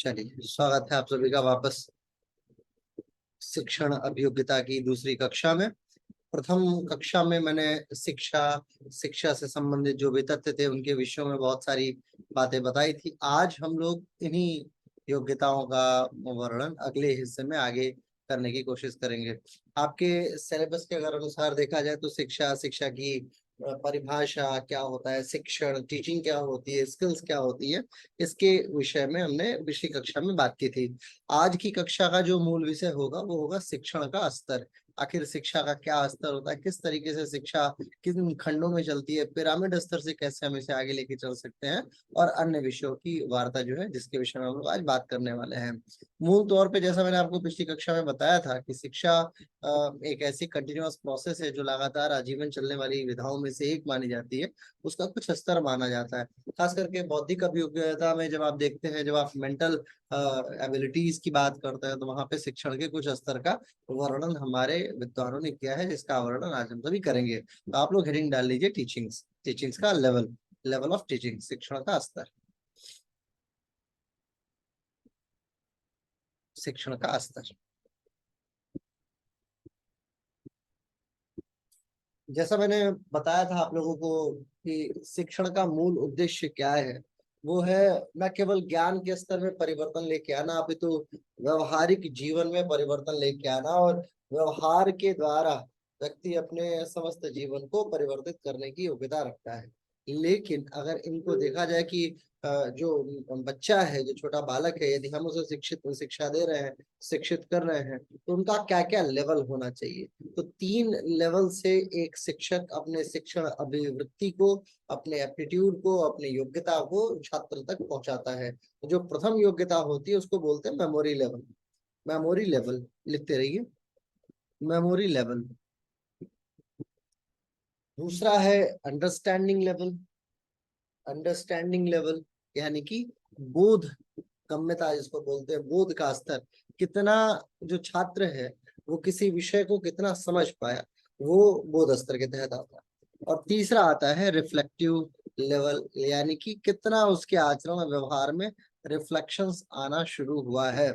चलिए, स्वागत है आप सभी का वापस शिक्षण अभियोग्यता की दूसरी कक्षा में। प्रथम कक्षा में मैंने शिक्षा शिक्षा से संबंधित जो भी तथ्य थे उनके विषयों में बहुत सारी बातें बताई थी। आज हम लोग इन्हीं योग्यताओं का वर्णन अगले हिस्से में आगे करने की कोशिश करेंगे। आपके सिलेबस के अगर अनुसार देखा जाए तो शिक्षा शिक्षा की परिभाषा क्या होता है, शिक्षण टीचिंग क्या होती है, स्किल्स क्या होती है, इसके विषय में हमने पिछली कक्षा में बात की थी। आज की कक्षा का जो मूल विषय होगा वो होगा शिक्षण का स्तर। आखिर शिक्षा का क्या स्तर होता है, किस तरीके से शिक्षा किन खंडों में चलती है, पिरामिड स्तर से कैसे हम इसे आगे लेके चल सकते हैं, और अन्य विषयों की वार्ता जो है जिसके विषय में हम लोग आज बात करने वाले हैं। मूल तौर पे जैसा मैंने आपको पिछली कक्षा में बताया था कि शिक्षा एक ऐसी कंटिन्यूअस प्रोसेस है जो लगातार आजीवन चलने वाली विधाओं में से एक मानी जाती है। उसका कुछ स्तर माना जाता है। खास करके बौद्धिक अभियोग्यता में जब आप देखते हैं, जब आप मेंटल एबिलिटीज की बात करते हैं, तो वहां पे शिक्षण के कुछ स्तर का वर्णन हमारे विद्वानों ने किया है, जिसका वर्णन आज हम सभी करेंगे। तो आप लोग हेडिंग डाल लीजिए टीचिंग्स, टीचिंग्स का लेवल, लेवल ऑफ टीचिंग, शिक्षण का स्तर, शिक्षण का स्तर। जैसा मैंने बताया था आप लोगों को कि शिक्षण का मूल उद्देश्य क्या है, वो है न केवल ज्ञान के स्तर में परिवर्तन लेके आना, अपितु व्यवहारिक जीवन में परिवर्तन लेके आना, और व्यवहार के द्वारा व्यक्ति अपने समस्त जीवन को परिवर्तित करने की योग्यता रखता है। लेकिन अगर इनको देखा जाए कि जो बच्चा है, जो छोटा बालक है, यदि हम उसे शिक्षित शिक्षा दे रहे हैं, शिक्षित कर रहे हैं, तो उनका क्या क्या लेवल होना चाहिए। तो 3 लेवल से एक शिक्षक अपने शिक्षण अभिवृत्ति को, अपने एप्टीट्यूड को, अपने योग्यता को छात्र तक पहुंचाता है। जो प्रथम योग्यता होती है उसको बोलते हैं मेमोरी लेवल। मेमोरी लेवल लिखते रहिए, मेमोरी लेवल। दूसरा है अंडरस्टैंडिंग लेवल। अंडरस्टैंडिंग लेवल यानी कि बोध गम्यता जिसको बोलते हैं, बोध का स्तर, कितना जो छात्र है वो किसी विषय को कितना समझ पाया, वो बोध स्तर के तहत आता है। और तीसरा आता है रिफ्लेक्टिव लेवल, यानी कि कितना उसके आचरण और व्यवहार में रिफ्लेक्शंस आना शुरू हुआ है।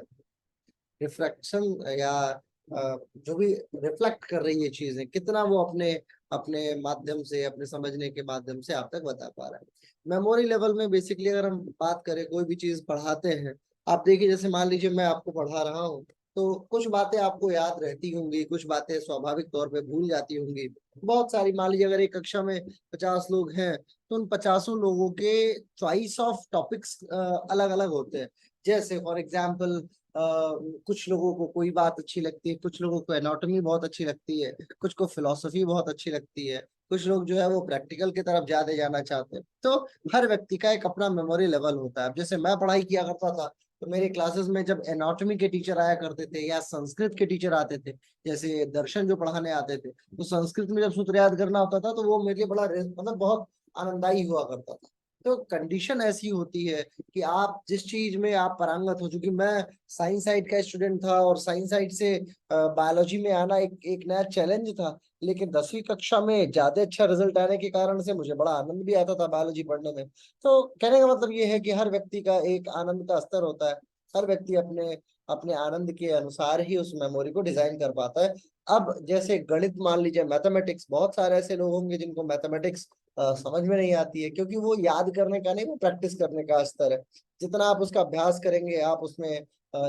रिफ्लेक्शन या जो भी रिफ्लेक्ट कर रही है चीजें, कितना वो अपने अपने माध्यम से, अपने समझने के माध्यम से आप तक बता पा रहा है। मेमोरी लेवल में बेसिकली अगर हम बात करें, कोई भी चीज पढ़ाते हैं, आप देखिए, जैसे मान लीजिए मैं आपको पढ़ा रहा हूँ, तो कुछ बातें आपको याद रहती होंगी, कुछ बातें स्वाभाविक तौर पे भूल जाती होंगी। बहुत सारी, मान लीजिए अगर एक कक्षा में 50 लोग हैं, तो उन 50 लोगों के चॉइस ऑफ टॉपिक्स अलग अलग होते हैं। जैसे फॉर एग्जाम्पल, कुछ लोगों को कोई बात अच्छी लगती है, कुछ लोगों को एनाटॉमी बहुत अच्छी लगती है, कुछ को फिलोसफी बहुत अच्छी लगती है, कुछ लोग जो है वो प्रैक्टिकल की तरफ ज्यादा जाना चाहते हैं। तो हर व्यक्ति का एक अपना मेमोरी लेवल होता है। अब जैसे मैं पढ़ाई किया करता था, तो मेरे क्लासेस में जब एनाटॉमी के टीचर आया करते थे या संस्कृत के टीचर आते थे, जैसे दर्शन जो पढ़ाने आते थे, तो संस्कृत में जब सूत्र याद करना होता था तो वो मेरे लिए बड़ा मतलब बहुत आनंददायी हुआ करता था। तो कंडीशन ऐसी होती है कि आप जिस चीज में आप पारंगत हो, चूंकि मैं साइंस साइड का स्टूडेंट था और साइंस साइड से बायोलॉजी में आना एक एक नया चैलेंज था। लेकिन 10वीं कक्षा में ज्यादा अच्छा रिजल्ट आने के कारण से मुझे बड़ा आनंद भी आता था बायोलॉजी पढ़ने में। तो कहने का मतलब ये है कि हर व्यक्ति का एक आनंद का स्तर होता है। हर व्यक्ति अपने अपने आनंद के अनुसार ही उस मेमोरी को डिजाइन कर पाता है। अब जैसे गणित मान लीजिए, मैथमेटिक्स, बहुत सारे ऐसे लोग होंगे जिनको मैथमेटिक्स समझ में नहीं आती है, क्योंकि वो याद करने का नहीं, वो प्रैक्टिस करने का स्तर है। जितना आप उसका अभ्यास करेंगे, आप उसमें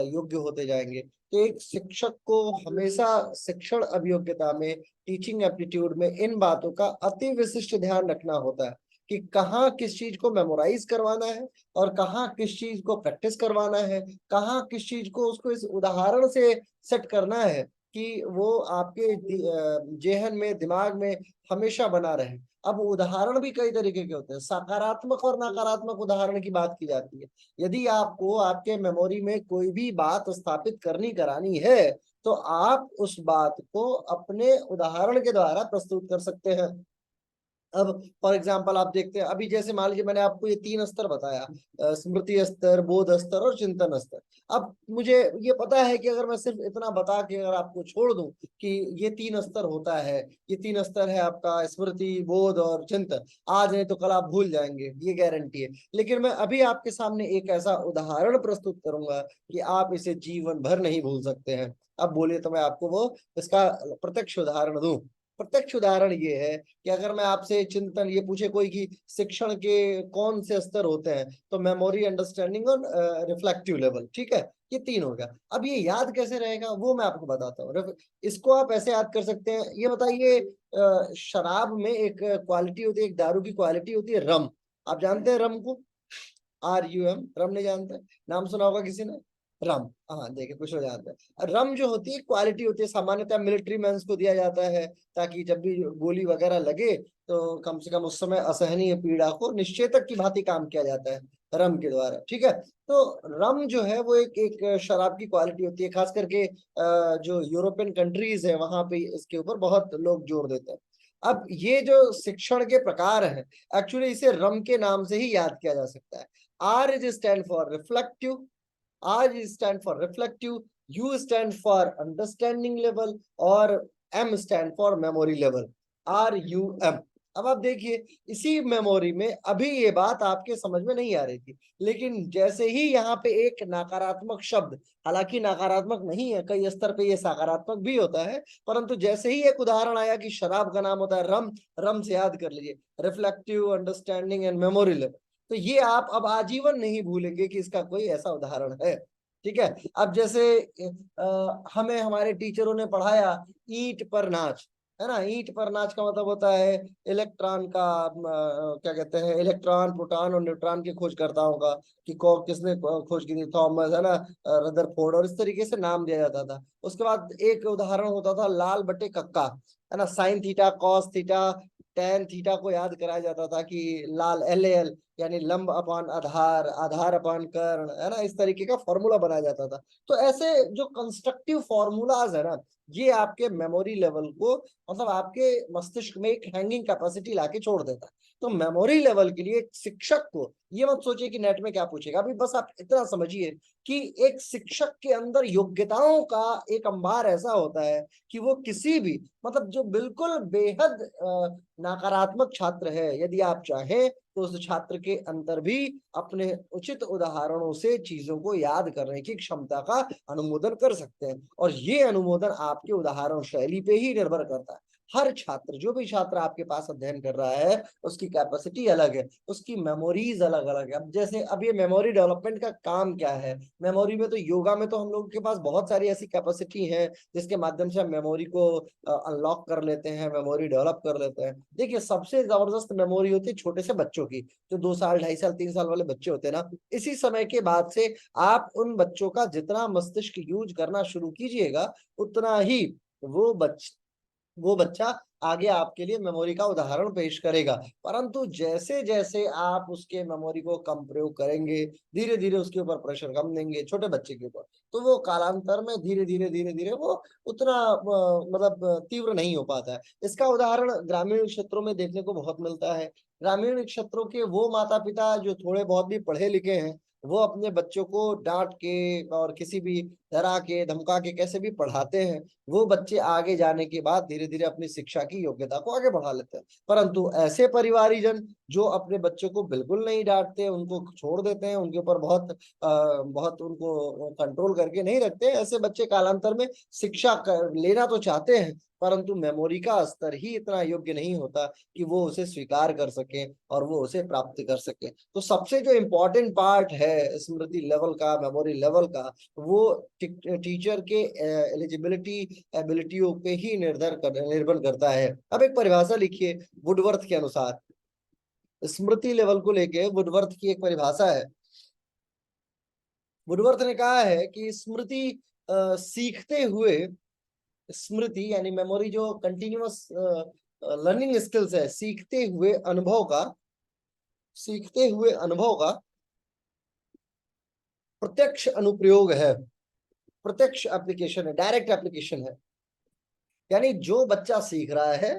योग्य होते जाएंगे। तो एक शिक्षक को हमेशा शिक्षण अभियोग्यता में, टीचिंग एप्टीट्यूड में, इन बातों का अति विशिष्ट ध्यान रखना होता है कि कहाँ किस चीज को मेमोराइज करवाना है और कहाँ किस चीज को प्रैक्टिस करवाना है, कहाँ किस चीज को उसको इस उदाहरण से सेट करना है कि वो आपके जेहन में, दिमाग में हमेशा बना रहे। अब उदाहरण भी कई तरीके के होते हैं, सकारात्मक और नकारात्मक उदाहरण की बात की जाती है। यदि आपको आपके मेमोरी में कोई भी बात स्थापित करनी करानी है, तो आप उस बात को अपने उदाहरण के द्वारा प्रस्तुत कर सकते हैं। अब फॉर एग्जाम्पल आप देखते हैं, अभी जैसे मान लीजिए मैंने आपको ये 3 स्तर बताया, स्मृति स्तर, बोध स्तर और चिंतन स्तर। अब मुझे ये पता है कि अगर मैं सिर्फ इतना बता के अगर आपको छोड़ दूं कि ये 3 स्तर होता है, ये 3 स्तर है आपका स्मृति, बोध और चिंतन, आज नहीं तो कल आप भूल जाएंगे, ये गारंटी है। लेकिन मैं अभी आपके सामने एक ऐसा उदाहरण प्रस्तुत करूंगा कि आप इसे जीवन भर नहीं भूल सकते हैं। अब बोलिए तो मैं आपको वो इसका प्रत्यक्ष उदाहरण दूं। प्रत्यक्ष उदाहरण ये है कि अगर मैं आपसे चिंतन ये पूछे कोई कि शिक्षण के कौन से स्तर होते हैं, तो मेमोरी, अंडरस्टैंडिंग और रिफ्लेक्टिव लेवल, ठीक है, ये 3 हो गया। अब ये याद कैसे रहेगा वो मैं आपको बताता हूँ। इसको आप ऐसे याद कर सकते हैं, ये बताइए, शराब में एक क्वालिटी होती है, एक दारू की क्वालिटी होती है रम। आप जानते हैं रम को? RUM, रम नहीं जानते? नाम सुना होगा किसी ने, रम। हाँ देखिए, कुछ लोग जानते हैं। रम जो होती है क्वालिटी होती है, सामान्यतः मिलिट्री मैंस को दिया जाता है, ताकि जब भी गोली वगैरह लगे तो कम से कम उस समय असहनीय पीड़ा को निश्चेतक की भांति काम किया जाता है रम के द्वारा, ठीक है। तो रम जो है वो एक एक शराब की क्वालिटी होती है, खास करके जो यूरोपियन कंट्रीज है वहां पे इसके ऊपर बहुत लोग जोर देते हैं। अब ये जो शिक्षण के प्रकार है, एक्चुअली इसे रम के नाम से ही याद किया जा सकता है। R is stand for reflective, R is stand for reflective, U stand for understanding level और M stand for memory level, RUM। अब आप देखिए, इसी मेमोरी में अभी ये बात आपके समझ में नहीं आ रही थी, लेकिन जैसे ही यहाँ पे एक नकारात्मक शब्द, हालांकि नकारात्मक नहीं है, कई स्तर पे ये सकारात्मक भी होता है, परंतु जैसे ही एक उदाहरण आया कि शराब का नाम होता है रम, रम से याद कर लीजिए reflective, understanding and memory level, तो ये आप अब आजीवन नहीं भूलेंगे कि इसका कोई ऐसा उदाहरण है, ठीक है। अब जैसे हमें हमारे टीचरों ने पढ़ाया ईंट पर नाच, है ना। ईंट पर नाच का मतलब होता है इलेक्ट्रॉन का, क्या कहते हैं, इलेक्ट्रॉन, प्रोटॉन और न्यूट्रॉन की खोजकर्ताओं का, कि किसने खोज की थी, थॉमस, है ना, रदरफोर्ड, और इस तरीके से नाम दिया जाता था। उसके बाद एक उदाहरण होता था लाल बटे कक्का, है ना, sine theta, cos theta, tan theta को याद कराया जाता था कि लाल, LAL यानी लंब अपान आधार, आधार अपान कर्ण, है ना, इस तरीके का फॉर्मूला बनाया जाता था। तो ऐसे जो कंस्ट्रक्टिव फॉर्मूलाज है ना, ये आपके मेमोरी लेवल को, मतलब आपके मस्तिष्क में एक हैंगिंग कैपेसिटी लाके छोड़ देता है। तो मेमोरी लेवल के लिए शिक्षक को ये मत सोचिए कि नेट में क्या पूछेगा, अभी बस आप इतना समझिए कि एक शिक्षक के अंदर योग्यताओं का एक अंबार ऐसा होता है कि वो किसी भी, मतलब जो बिल्कुल बेहद नकारात्मक छात्र है, यदि आप चाहें तो उस छात्र के अंदर भी अपने उचित उदाहरणों से चीजों को याद करने की क्षमता का अनुमोदन कर सकते हैं। और ये अनुमोदन आपके उदाहरण शैली पे ही निर्भर करता है। हर छात्र, जो भी छात्र आपके पास अध्ययन कर रहा है, उसकी कैपेसिटी अलग है, उसकी मेमोरीज अलग अलग है। अब जैसे अब ये मेमोरी डेवलपमेंट का काम क्या है, मेमोरी में तो योगा में तो हम लोगों के पास बहुत सारी ऐसी कैपेसिटी है जिसके माध्यम से हम मेमोरी को अनलॉक कर लेते हैं, मेमोरी डेवलप कर लेते हैं। देखिए, सबसे जबरदस्त मेमोरी होती है छोटे से बच्चों की, जो 2 साल, 2.5 साल, 3 साल वाले बच्चे होते हैं ना, इसी समय के बाद से आप उन बच्चों का जितना मस्तिष्क यूज करना शुरू कीजिएगा, उतना ही वो वो बच्चा आगे आपके लिए मेमोरी का उदाहरण पेश करेगा। परंतु जैसे जैसे आप उसके मेमोरी को कम प्रयोग करेंगे, धीरे धीरे उसके ऊपर प्रेशर कम देंगे छोटे बच्चे के ऊपर, तो वो कालांतर में धीरे धीरे वो उतना मतलब तीव्र नहीं हो पाता है। इसका उदाहरण ग्रामीण क्षेत्रों में देखने को बहुत मिलता है। ग्रामीण क्षेत्रों के वो माता पिता जो थोड़े बहुत भी पढ़े लिखे हैं, वो अपने बच्चों को डांट के और किसी भी डरा के, धमका के, कैसे भी पढ़ाते हैं, वो बच्चे आगे जाने के बाद धीरे धीरे अपनी शिक्षा की योग्यता को आगे बढ़ा लेते हैं। परंतु ऐसे परिवारीजन जो अपने बच्चों को बिल्कुल नहीं डांटते, उनको छोड़ देते हैं, उनके ऊपर बहुत उनको कंट्रोल करके नहीं रखते, ऐसे बच्चे कालांतर में शिक्षा लेना तो चाहते हैं, परंतु मेमोरी का स्तर ही इतना योग्य नहीं होता कि वो उसे स्वीकार कर सके और वो उसे प्राप्त कर सके। तो सबसे जो इम्पोर्टेंट पार्ट है स्मृति लेवल का, मेमोरी लेवल का, वो टीचर के एलिजिबिलिटी, एबिलिटियों पे ही निर्भर करता है। अब एक परिभाषा लिखिए वुडवर्थ के अनुसार, स्मृति लेवल को लेके वुडवर्थ की एक परिभाषा है। वुडवर्थ ने कहा है कि स्मृति सीखते हुए, स्मृति यानी मेमोरी जो कंटिन्यूअस लर्निंग स्किल्स है, सीखते हुए अनुभव का प्रत्यक्ष अनुप्रयोग है, प्रत्यक्ष एप्लीकेशन है, डायरेक्ट एप्लीकेशन है। यानी जो बच्चा सीख रहा है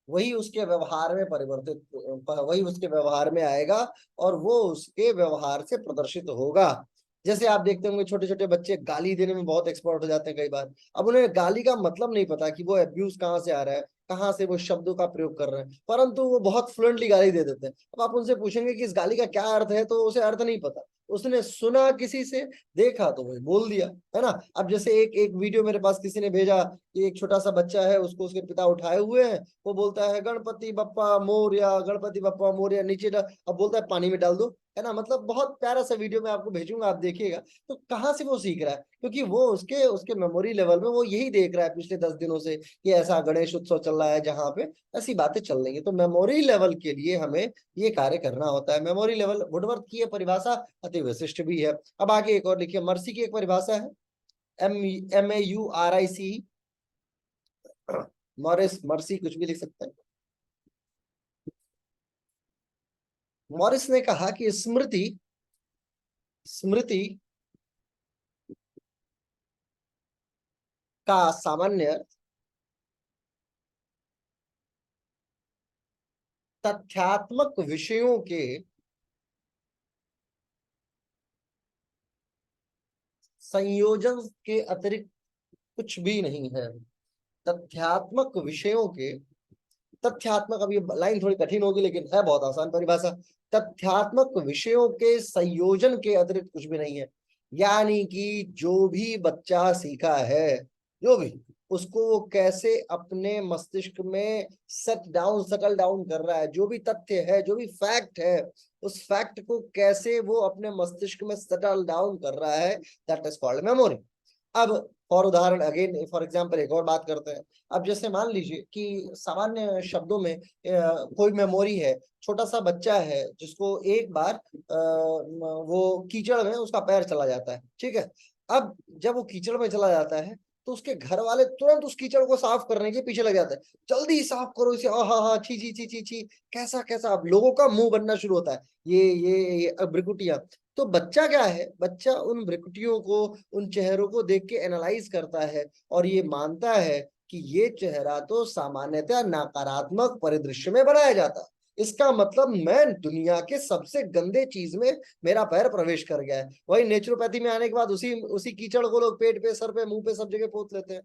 वही उसके व्यवहार में वही उसके व्यवहार में आएगा और वो उसके व्यवहार से प्रदर्शित होगा। जैसे आप देखते होंगे छोटे छोटे बच्चे गाली देने में बहुत एक्सपर्ट हो जाते हैं कई बार। अब उन्हें गाली का मतलब नहीं पता कि वो अब्यूज कहाँ से आ रहा है, कहाँ से वो शब्दों का प्रयोग कर रहे हैं, परंतु वो बहुत फ्लुएंटली गाली दे देते हैं। अब आप उनसे पूछेंगे कि इस गाली का क्या अर्थ है, तो उसे अर्थ नहीं पता। उसने सुना किसी से, देखा तो वही बोल दिया, है ना। अब जैसे एक एक वीडियो मेरे पास किसी ने भेजा कि एक छोटा सा बच्चा है, उसको उसके पिता उठाए हुए हैं, वो बोलता है गणपति बप्पा मोरया, गणपति बप्पा मोरया, नीचे डाल, अब बोलता है पानी में डाल दो, है ना। मतलब बहुत प्यारा सा वीडियो मैं आपको भेजूंगा, आप देखिएगा। तो कहाँ से वो सीख रहा है, क्योंकि वो उसके उसके मेमोरी लेवल में वो यही देख रहा है पिछले 10 दिनों से कि ऐसा गणेश उत्सव चल रहा है जहाँ पे ऐसी बातें चल रही है। तो मेमोरी लेवल के लिए हमें ये कार्य करना होता है। मेमोरी लेवल, वुडवर्थ की ये परिभाषा अति विशिष्ट भी है। अब आगे एक और लिखिए, मर्सी की एक परिभाषा है, MAURIC। मॉरिस, मर्सी कुछ भी लिख सकते हैं। मॉरिस ने कहा कि स्मृति, स्मृति का सामान्य तथ्यात्मक विषयों के संयोजन के अतिरिक्त कुछ भी नहीं है। तथ्यात्मक विषयों के, तथ्यात्मक, अब ये लाइन थोड़ी कठिन होगी लेकिन है बहुत आसान परिभाषा। तथ्यात्मक विषयों के संयोजन के अतिरिक्त कुछ भी नहीं है। यानी कि जो भी बच्चा सीखा है, जो भी, उसको वो कैसे अपने मस्तिष्क में सेटल डाउन कर रहा है, जो भी तथ्य है, जो भी फैक्ट है, उस फैक्ट को कैसे वो अपने मस्तिष्क में सेटल डाउन कर रहा है, दैट इज कॉल्ड मेमोरी। अब फॉर उदाहरण, अगेन फॉर एग्जांपल, एक और बात करते हैं। अब जैसे मान लीजिए कि सामान्य शब्दों में कोई मेमोरी है, छोटा सा बच्चा है जिसको एक बार वो कीचड़ में उसका पैर चला जाता है, ठीक है। अब जब वो कीचड़ में चला जाता है तो उसके घर वाले तुरंत उस कीचड़ को साफ करने के पीछे लग जाते हैं, जल्दी साफ करो इसे, हाँ हाँ, छी छी छी छी छी, कैसा कैसा। अब लोगों का मुंह बनना शुरू होता है, ये अब भ्रिकुटियां। तो बच्चा क्या है, बच्चा उन भ्रिकुटियों को, उन चेहरों को देख के एनालाइज करता है और ये मानता है कि ये चेहरा तो सामान्यतः नकारात्मक परिदृश्य में बनाया जाता है। इसका मतलब मैं दुनिया के सबसे गंदे चीज में मेरा पैर प्रवेश कर गया है। वही नेचुरोपैथी में आने के बाद उसी उसी कीचड़ को लोग पेट पे, सर पे, मुंह पे, सब जगह पोत लेते हैं,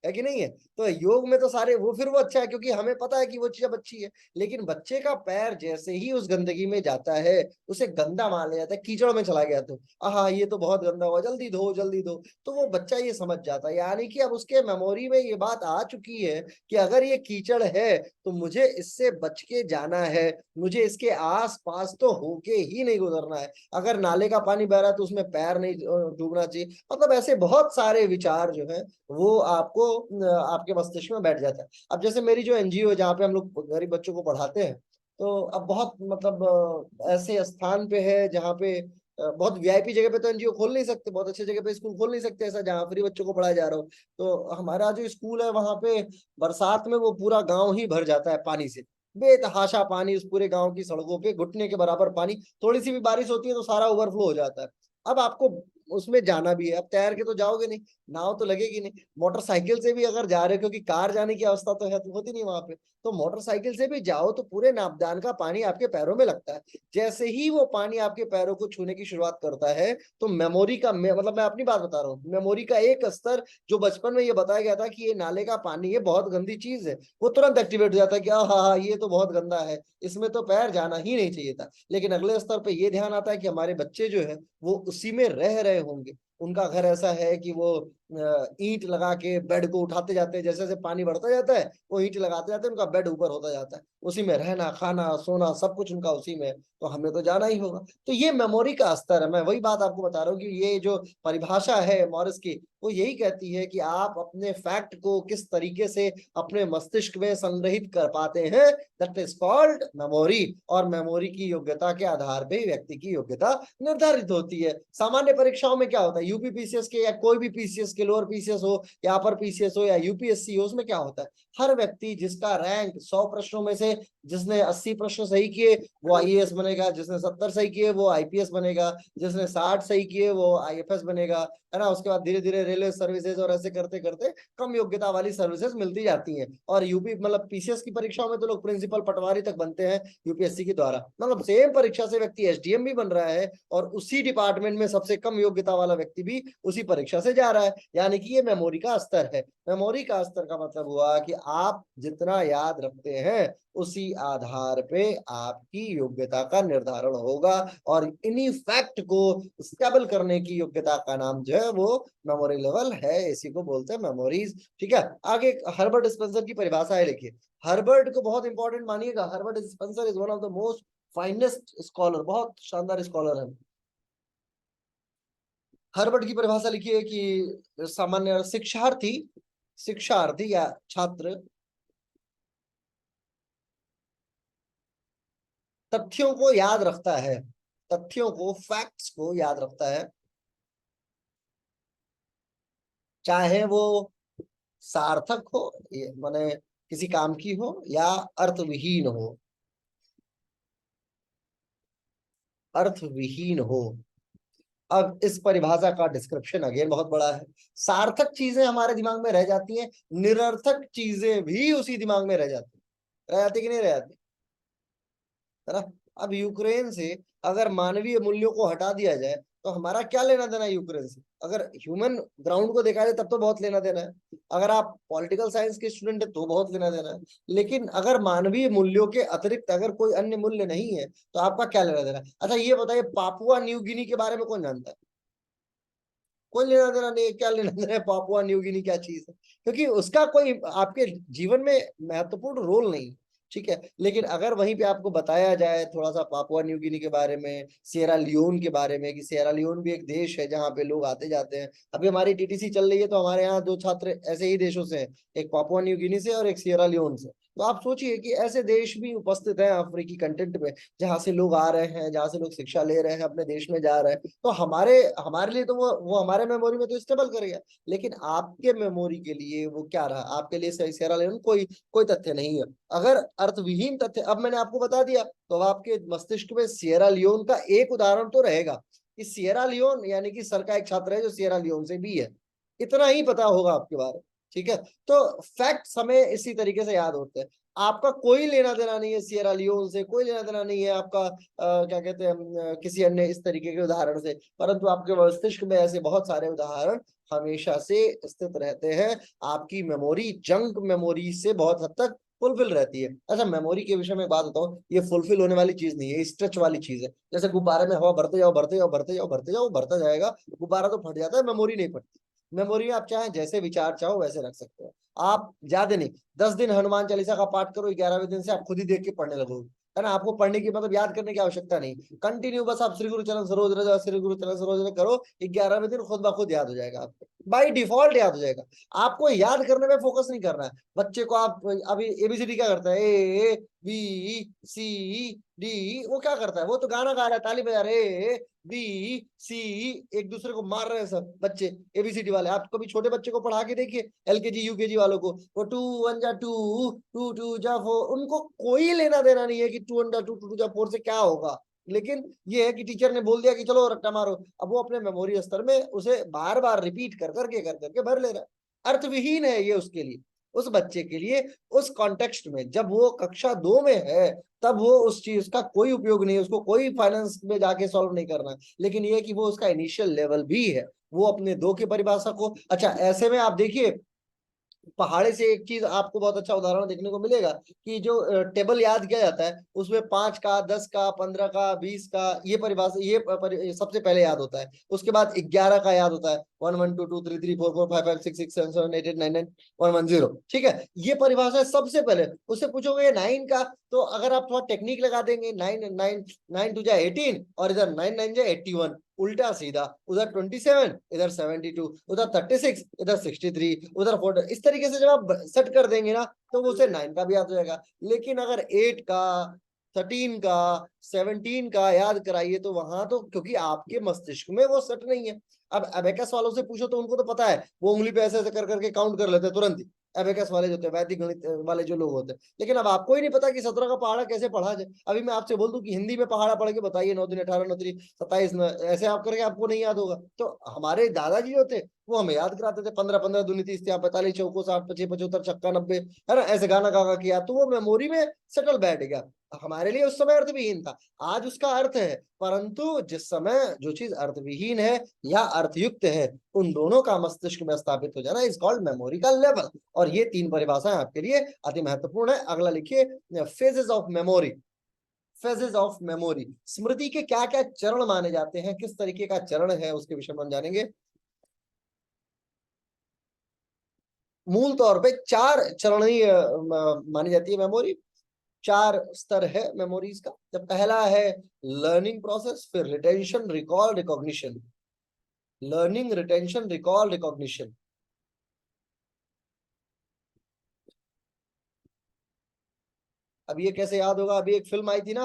है कि नहीं है। तो योग में तो सारे वो, फिर वो अच्छा है क्योंकि हमें पता है कि वो चीज अच्छी है। लेकिन बच्चे का पैर जैसे ही उस गंदगी में जाता है, उसे गंदा मान लिया जाता है, कीचड़ में चला गया तो हाँ ये तो बहुत गंदा हुआ, जल्दी धो जल्दी धो। तो वो बच्चा ये समझ जाता है, यानी कि अब उसके मेमोरी में ये बात आ चुकी है कि अगर ये कीचड़ है तो मुझे इससे बच के जाना है, मुझे इसके आस पास तो होके ही नहीं गुजरना है। अगर नाले का पानी बह रहा है तो उसमें पैर नहीं डूबना चाहिए। मतलब ऐसे बहुत सारे विचार जो है वो आपको आपके मस्तिष्क में बैठ जाता है। अब जैसे मेरी जो NGO है जहाँ पे हम लोग गरीब बच्चों को पढ़ाते हैं, तो अब बहुत मतलब ऐसे स्थान पे है जहाँ पे बहुत VIP जगह पे तो NGO खोल नहीं सकते, बहुत अच्छे जगह पे स्कूल खोल नहीं सकते ऐसा जहाँ फ्री बच्चों को पढ़ाया जा रहा हो। तो हमारा जो स्कूल है वहां पे बरसात में वो पूरा गांव ही भर जाता है पानी से, बेतहाशा पानी, उस पूरे गांव की सड़कों पे घुटने के बराबर पानी। थोड़ी सी भी बारिश होती है तो सारा ओवरफ्लो हो जाता है। अब आपको उसमें जाना भी है, अब तैर के तो जाओगे नहीं, नाव तो लगेगी नहीं। मोटरसाइकिल से भी अगर जा रहे हो, क्योंकि कार जाने की अवस्था तो है तो होती नहीं वहां पे, तो मोटरसाइकिल से भी जाओ तो पूरे नापदान का पानी आपके पैरों में लगता है। जैसे ही वो पानी आपके पैरों को छूने की शुरुआत करता है तो मेमोरी का, मतलब मैं अपनी बात बता रहा हूँ, मेमोरी का एक स्तर जो बचपन में ये बताया गया था कि ये नाले का पानी, ये बहुत गंदी चीज है, वो तुरंत एक्टिवेट हो जाता है कि हाँ हाँ ये तो बहुत गंदा है, इसमें तो पैर जाना ही नहीं चाहिए था। लेकिन अगले स्तर पे ये ध्यान आता है कि हमारे बच्चे जो है वो उसी में रह रहे होंगे, उनका घर ऐसा है कि वो ईंट लगा के बेड को उठाते जाते हैं, जैसे जैसे पानी बढ़ता जाता है वो ईंट लगाते जाते हैं, उनका बेड ऊपर होता जाता है, उसी में रहना, खाना, सोना, सब कुछ उनका उसी में है। तो हमें तो जाना ही होगा। तो ये मेमोरी का स्तर है। मैं वही बात आपको बता रहा हूँ कि ये जो परिभाषा है मॉरिस की, वो यही कहती है कि आप अपने फैक्ट को किस तरीके से अपने मस्तिष्क में संग्रहित कर पाते हैं, दैट इज कॉल्ड मेमोरी। और मेमोरी की योग्यता के आधार पे व्यक्ति की योग्यता निर्धारित होती है। सामान्य परीक्षाओं में क्या होता है, यूपीपीसीएस के या कोई भी पीसीएस के, लोअर पीसीएस हो या अपर पीसीएस हो या यूपीएससी हो, उसमें क्या होता है, हर व्यक्ति जिसका रैंक 100 प्रश्नों में से जिसने 80 प्रश्न सही किए वो आईएएस बनेगा, जिसने 70 सही किए वो आईपीएस बनेगा, जिसने 60 सही किए वो आईएफएस बनेगा, है ना। उसके बाद धीरे धीरे रेलवे सर्विसेज और ऐसे करते करते कम योग्यता वाली सर्विसेज मिलती जाती हैं। और यूपी मतलब पीसीएस की परीक्षाओं में तो लोग प्रिंसिपल पटवारी तक बनते हैं यूपीएससी के द्वारा। मतलब सेम परीक्षा से व्यक्ति एसडीएम भी बन रहा है और उसी डिपार्टमेंट में सबसे कम योग्यता वाला व्यक्ति भी उसी परीक्षा से जा रहा है। यानी कि ये मेमोरी का स्तर है। मेमोरी का स्तर का मतलब हुआ कि आप जितना याद रखते हैं उसी आधार पे आपकी योग्यता का निर्धारण होगा। और इन्हीं फैक्ट को स्टेबल करने की योग्यता का नाम जो है वो मेमोरी लेवल है, इसी को बोलते हैं मेमोरीज। ठीक है, आगे हर्बर्ट स्पेंसर की परिभाषा है, लिखिए। हर्बर्ट को बहुत इंपॉर्टेंट मानिएगा। Herbert Spencer is one of the most finest scholar, बहुत शानदार स्कॉलर है। हर्बर्ट की परिभाषा लिखिए कि सामान्य शिक्षार्थी, शिक्षार्थी या छात्र तथ्यों को याद रखता है, तथ्यों को, फैक्ट्स को याद रखता है, चाहे वो सार्थक हो, माने किसी काम की हो, या अर्थविहीन हो, अर्थविहीन हो। अब इस परिभाषा का डिस्क्रिप्शन अगेन बहुत बड़ा है। सार्थक चीजें हमारे दिमाग में रह जाती हैं, निरर्थक चीजें भी उसी दिमाग में रह जाती कि नहीं रह जाती, है ना। अब यूक्रेन से अगर मानवीय मूल्यों को हटा दिया जाए तो हमारा क्या लेना देना है यूक्रेन से। अगर ह्यूमन ग्राउंड को देखा जाए तब तो बहुत लेना देना है, अगर आप पॉलिटिकल साइंस के स्टूडेंट है तो बहुत लेना देना है। लेकिन अगर मानवीय मूल्यों के अतिरिक्त अगर कोई अन्य मूल्य नहीं है तो आपका क्या लेना देना है। अच्छा ये बताइए, पापुआ न्यू गिनी के बारे में कौन जानता है? कोई लेना देना नहीं है। क्या लेना देना है पापुआ न्यू गिनी क्या चीज है, क्योंकि उसका कोई आपके जीवन में महत्वपूर्ण रोल नहीं। ठीक है, लेकिन अगर वहीं पे आपको बताया जाए थोड़ा सा पापुआ न्यू गिनी के बारे में, सिएरा लियोन के बारे में, कि सिएरा लियोन भी एक देश है जहाँ पे लोग आते जाते हैं। अभी हमारी टीटीसी चल रही है तो हमारे यहाँ दो छात्र ऐसे ही देशों से हैं, एक पापुआ न्यू गिनी से और एक सिएरा लियोन से। तो आप सोचिए कि ऐसे देश भी उपस्थित हैं अफ्रीकी कंटेंट में, जहाँ से लोग आ रहे हैं, जहाँ से लोग शिक्षा ले रहे हैं, अपने देश में जा रहे हैं। तो हमारे हमारे लिए तो वो हमारे मेमोरी में तो स्टेबल करेगा। लेकिन आपके मेमोरी के लिए वो क्या रहा, आपके लिए सही सिएरा लियोन कोई कोई तथ्य नहीं है। अगर अर्थविहीन तथ्य अब मैंने आपको बता दिया तो अब आपके मस्तिष्क में सिएरा लियोन का एक उदाहरण तो रहेगा कि सिएरा लियोन यानी कि सर का एक छात्र है जो सिएरा लियोन से भी है, इतना ही पता होगा आपके बारे में। ठीक है, तो फैक्ट्स हमें इसी तरीके से याद होते हैं। आपका कोई लेना देना नहीं है सिएरा लियोन से, कोई लेना देना नहीं है आपका क्या कहते हैं किसी अन्य इस तरीके के उदाहरण से, परंतु आपके मस्तिष्क में ऐसे बहुत सारे उदाहरण हमेशा से स्थित रहते हैं। आपकी मेमोरी जंक मेमोरी से बहुत हद तक फुलफिल रहती है। अच्छा मेमोरी के विषय में बात बताऊं, ये फुलफिल होने वाली चीज नहीं है, स्ट्रेच वाली चीज है। जैसे गुब्बारे में हवा भरते जाओ भरते जाओ भरते जाओ भरते जाओ, भरता जाएगा, गुब्बारा तो फट जाता है, मेमोरी नहीं फटती। मेमोरी में आप चाहे जैसे विचार चाहो वैसे रख सकते हो। आप ज्यादा नहीं, 10 दिन हनुमान चालीसा का पाठ करो, 11वें दिन से आप खुद ही देख के पढ़ने लगोगे, है ना। आपको पढ़ने की मतलब याद करने की आवश्यकता नहीं, कंटिन्यू बस आप श्री गुरु चरण सरोज रज, श्री गुरु चरण सरोज रज करो, 11वें दिन खुद ब खुद याद हो जाएगा, आपको बाई डिफॉल्ट याद हो जाएगा। आपको याद करने में फोकस नहीं करना है। बच्चे को आप अभी एबीसीडी क्या करता है, ए बी सी डी, वो क्या करता है, वो तो गाना गा रहा है, ताली बजा रहे, ए बी सी, एक दूसरे को मार रहे हैं सब बच्चे एबीसीडी वाले। आप कभी छोटे बच्चे को पढ़ा के देखिए, एलकेजी यूकेजी वालों को, वो 2 1 जा 2, 2 2 जा 4, उनको कोई लेना देना नहीं है कि 2 1 जा 2, 2 2 जा 4 से क्या होगा। लेकिन ये है कि टीचर ने बोल दिया कि चलो रट्टा मारो, अब वो अपने मेमोरी स्तर में उसे बार बार रिपीट कर करके भर ले रहा है। अर्थविहीन है ये उसके लिए, उस बच्चे के लिए, उस कॉन्टेक्स्ट में जब वो कक्षा 2 में है तब वो उस चीज का कोई उपयोग नहीं है, उसको कोई फाइनेंस में जाके सॉल्व नहीं करना है। लेकिन ये कि वो उसका इनिशियल लेवल भी है, वो अपने 2 की परिभाषा को, अच्छा ऐसे में आप देखिए पहाड़े से एक चीज आपको बहुत अच्छा उदाहरण देखने को मिलेगा कि जो टेबल याद किया जाता है उसमें 5 का 10 का 15 का 20 का ये परिभाषा ये सबसे पहले याद होता है। उसके बाद 11 का याद होता है, 1 1 2 2 3 3 4 4 5 5 6 6 7 7 8 8 9 9 1 1 0। ठीक है, ये परिभाषा है सबसे पहले। उससे पूछोगे 9 का, तो अगर आप थोड़ा टेक्निक लगा देंगे, 9 9 9 2 जा 18 और इधर 9 9 जा 81, उल्टा सीधा, उधर 27 इधर 72, उधर 36 इधर 63, उधर 40, इस तरीके से जब आप सेट कर देंगे ना तो उसे 9 का भी याद हो जाएगा। लेकिन अगर 8 का 13 का, 17 का याद कराइए, तो वहां तो क्योंकि आपके मस्तिष्क में वो सेट नहीं है। अब अबेकस वालों से पूछो तो उनको तो पता है, वो उंगली पे ऐसे ऐसे कर करके काउंट कर लेते हैं तुरंत ही, अबेकस वाले जो होते हैं, वैदिक गणित वाले जो लोग होते हैं। लेकिन अब आपको ही नहीं पता कि 17 का पहाड़ा कैसे पढ़ा जाए। अभी मैं आपसे बोल दूं कि हिंदी में पहाड़ा पढ़ के बताइए, 9 दूनी 18, 9 दूनी 27, ऐसे आप करके आपको नहीं याद होगा। तो हमारे दादाजी जो थे वो हमें याद कराते थे, 15 15 दूनी 30, 45 चौको 60 25 75 छक्का 90, है ना, ऐसे गाना गा गा किया, तो वो मेमोरी में सेटल बैठ गया। हमारे लिए उस समय अर्थविहीन था, आज उसका अर्थ है। परंतु जिस समय जो चीज अर्थविहीन है या अर्थयुक्त है, उन दोनों का मस्तिष्क में स्थापित हो जाना इज कॉल्ड मेमोरी का लेवल। और ये 3 परिभाषाएं आपके लिए अति महत्वपूर्ण है। अगला लिखिए, phases of memory. Phases of memory, स्मृति के क्या क्या चरण माने जाते हैं, किस तरीके का चरण है, उसके विषय में हम जानेंगे। मूल तौर पे 4 चरण ही मानी जाती है मेमोरी। 4 स्तर है मेमोरीज का। जब पहला है लर्निंग प्रोसेस, फिर retention, recall, recognition. Learning, retention, recall, recognition. अब ये कैसे याद होगा, अभी एक फिल्म आई थी ना,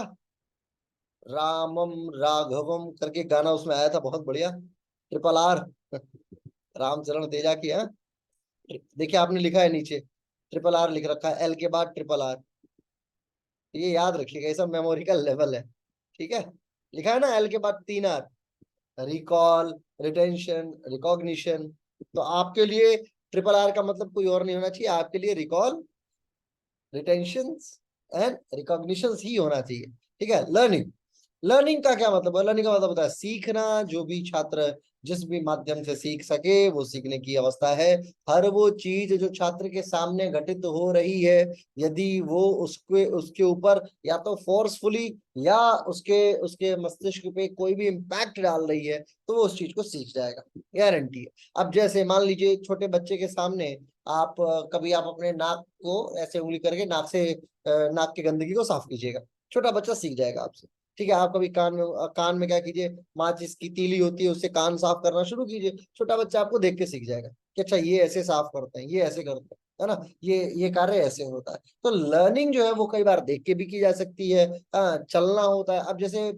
रामम राघवम करके गाना उसमें आया था, बहुत बढ़िया, RRR, रामचरण तेजा की है। देखिए आपने लिखा है नीचे RRR लिख रखा है, एल के बाद RRR। ये याद रखिएगा, ये सब मेमोरी का लेवल है। ठीक है, लिखा है ना एल के बाद 3R, रिकॉल, रिटेंशन, रिकॉग्निशन। तो आपके लिए RRR का मतलब कोई और नहीं होना चाहिए, आपके लिए रिकॉल, रिटेंशन एंड रिकॉग्निशन ही होना चाहिए। ठीक है, लर्निंग। लर्निंग का क्या मतलब है? लर्निंग का मतलब होता है सीखना। जो भी छात्र जिस भी माध्यम से सीख सके वो सीखने की अवस्था है। हर वो चीज जो छात्र के सामने घटित हो रही है, यदि वो उसके उसके ऊपर या तो फोर्सफुली या उसके उसके मस्तिष्क पे कोई भी इम्पैक्ट डाल रही है, तो वो उस चीज को सीख जाएगा, गारंटी है। अब जैसे मान लीजिए छोटे बच्चे के सामने आप कभी आप अपने नाक को ऐसे उंगली करके नाक से नाक की गंदगी को साफ कीजिएगा, छोटा बच्चा सीख जाएगा आपसे। ठीक है, आप कभी कान में क्या कीजिए, माचिस की तीली होती है उससे कान साफ करना शुरू कीजिए, छोटा बच्चा आपको देख के सीख जाएगा कि अच्छा ये ऐसे साफ करते हैं, ये ऐसे करते हैं, है ना, ये कार्य ऐसे होता है। तो लर्निंग जो है वो कई बार देख के भी की जा सकती है। चलना होता है, अब जैसे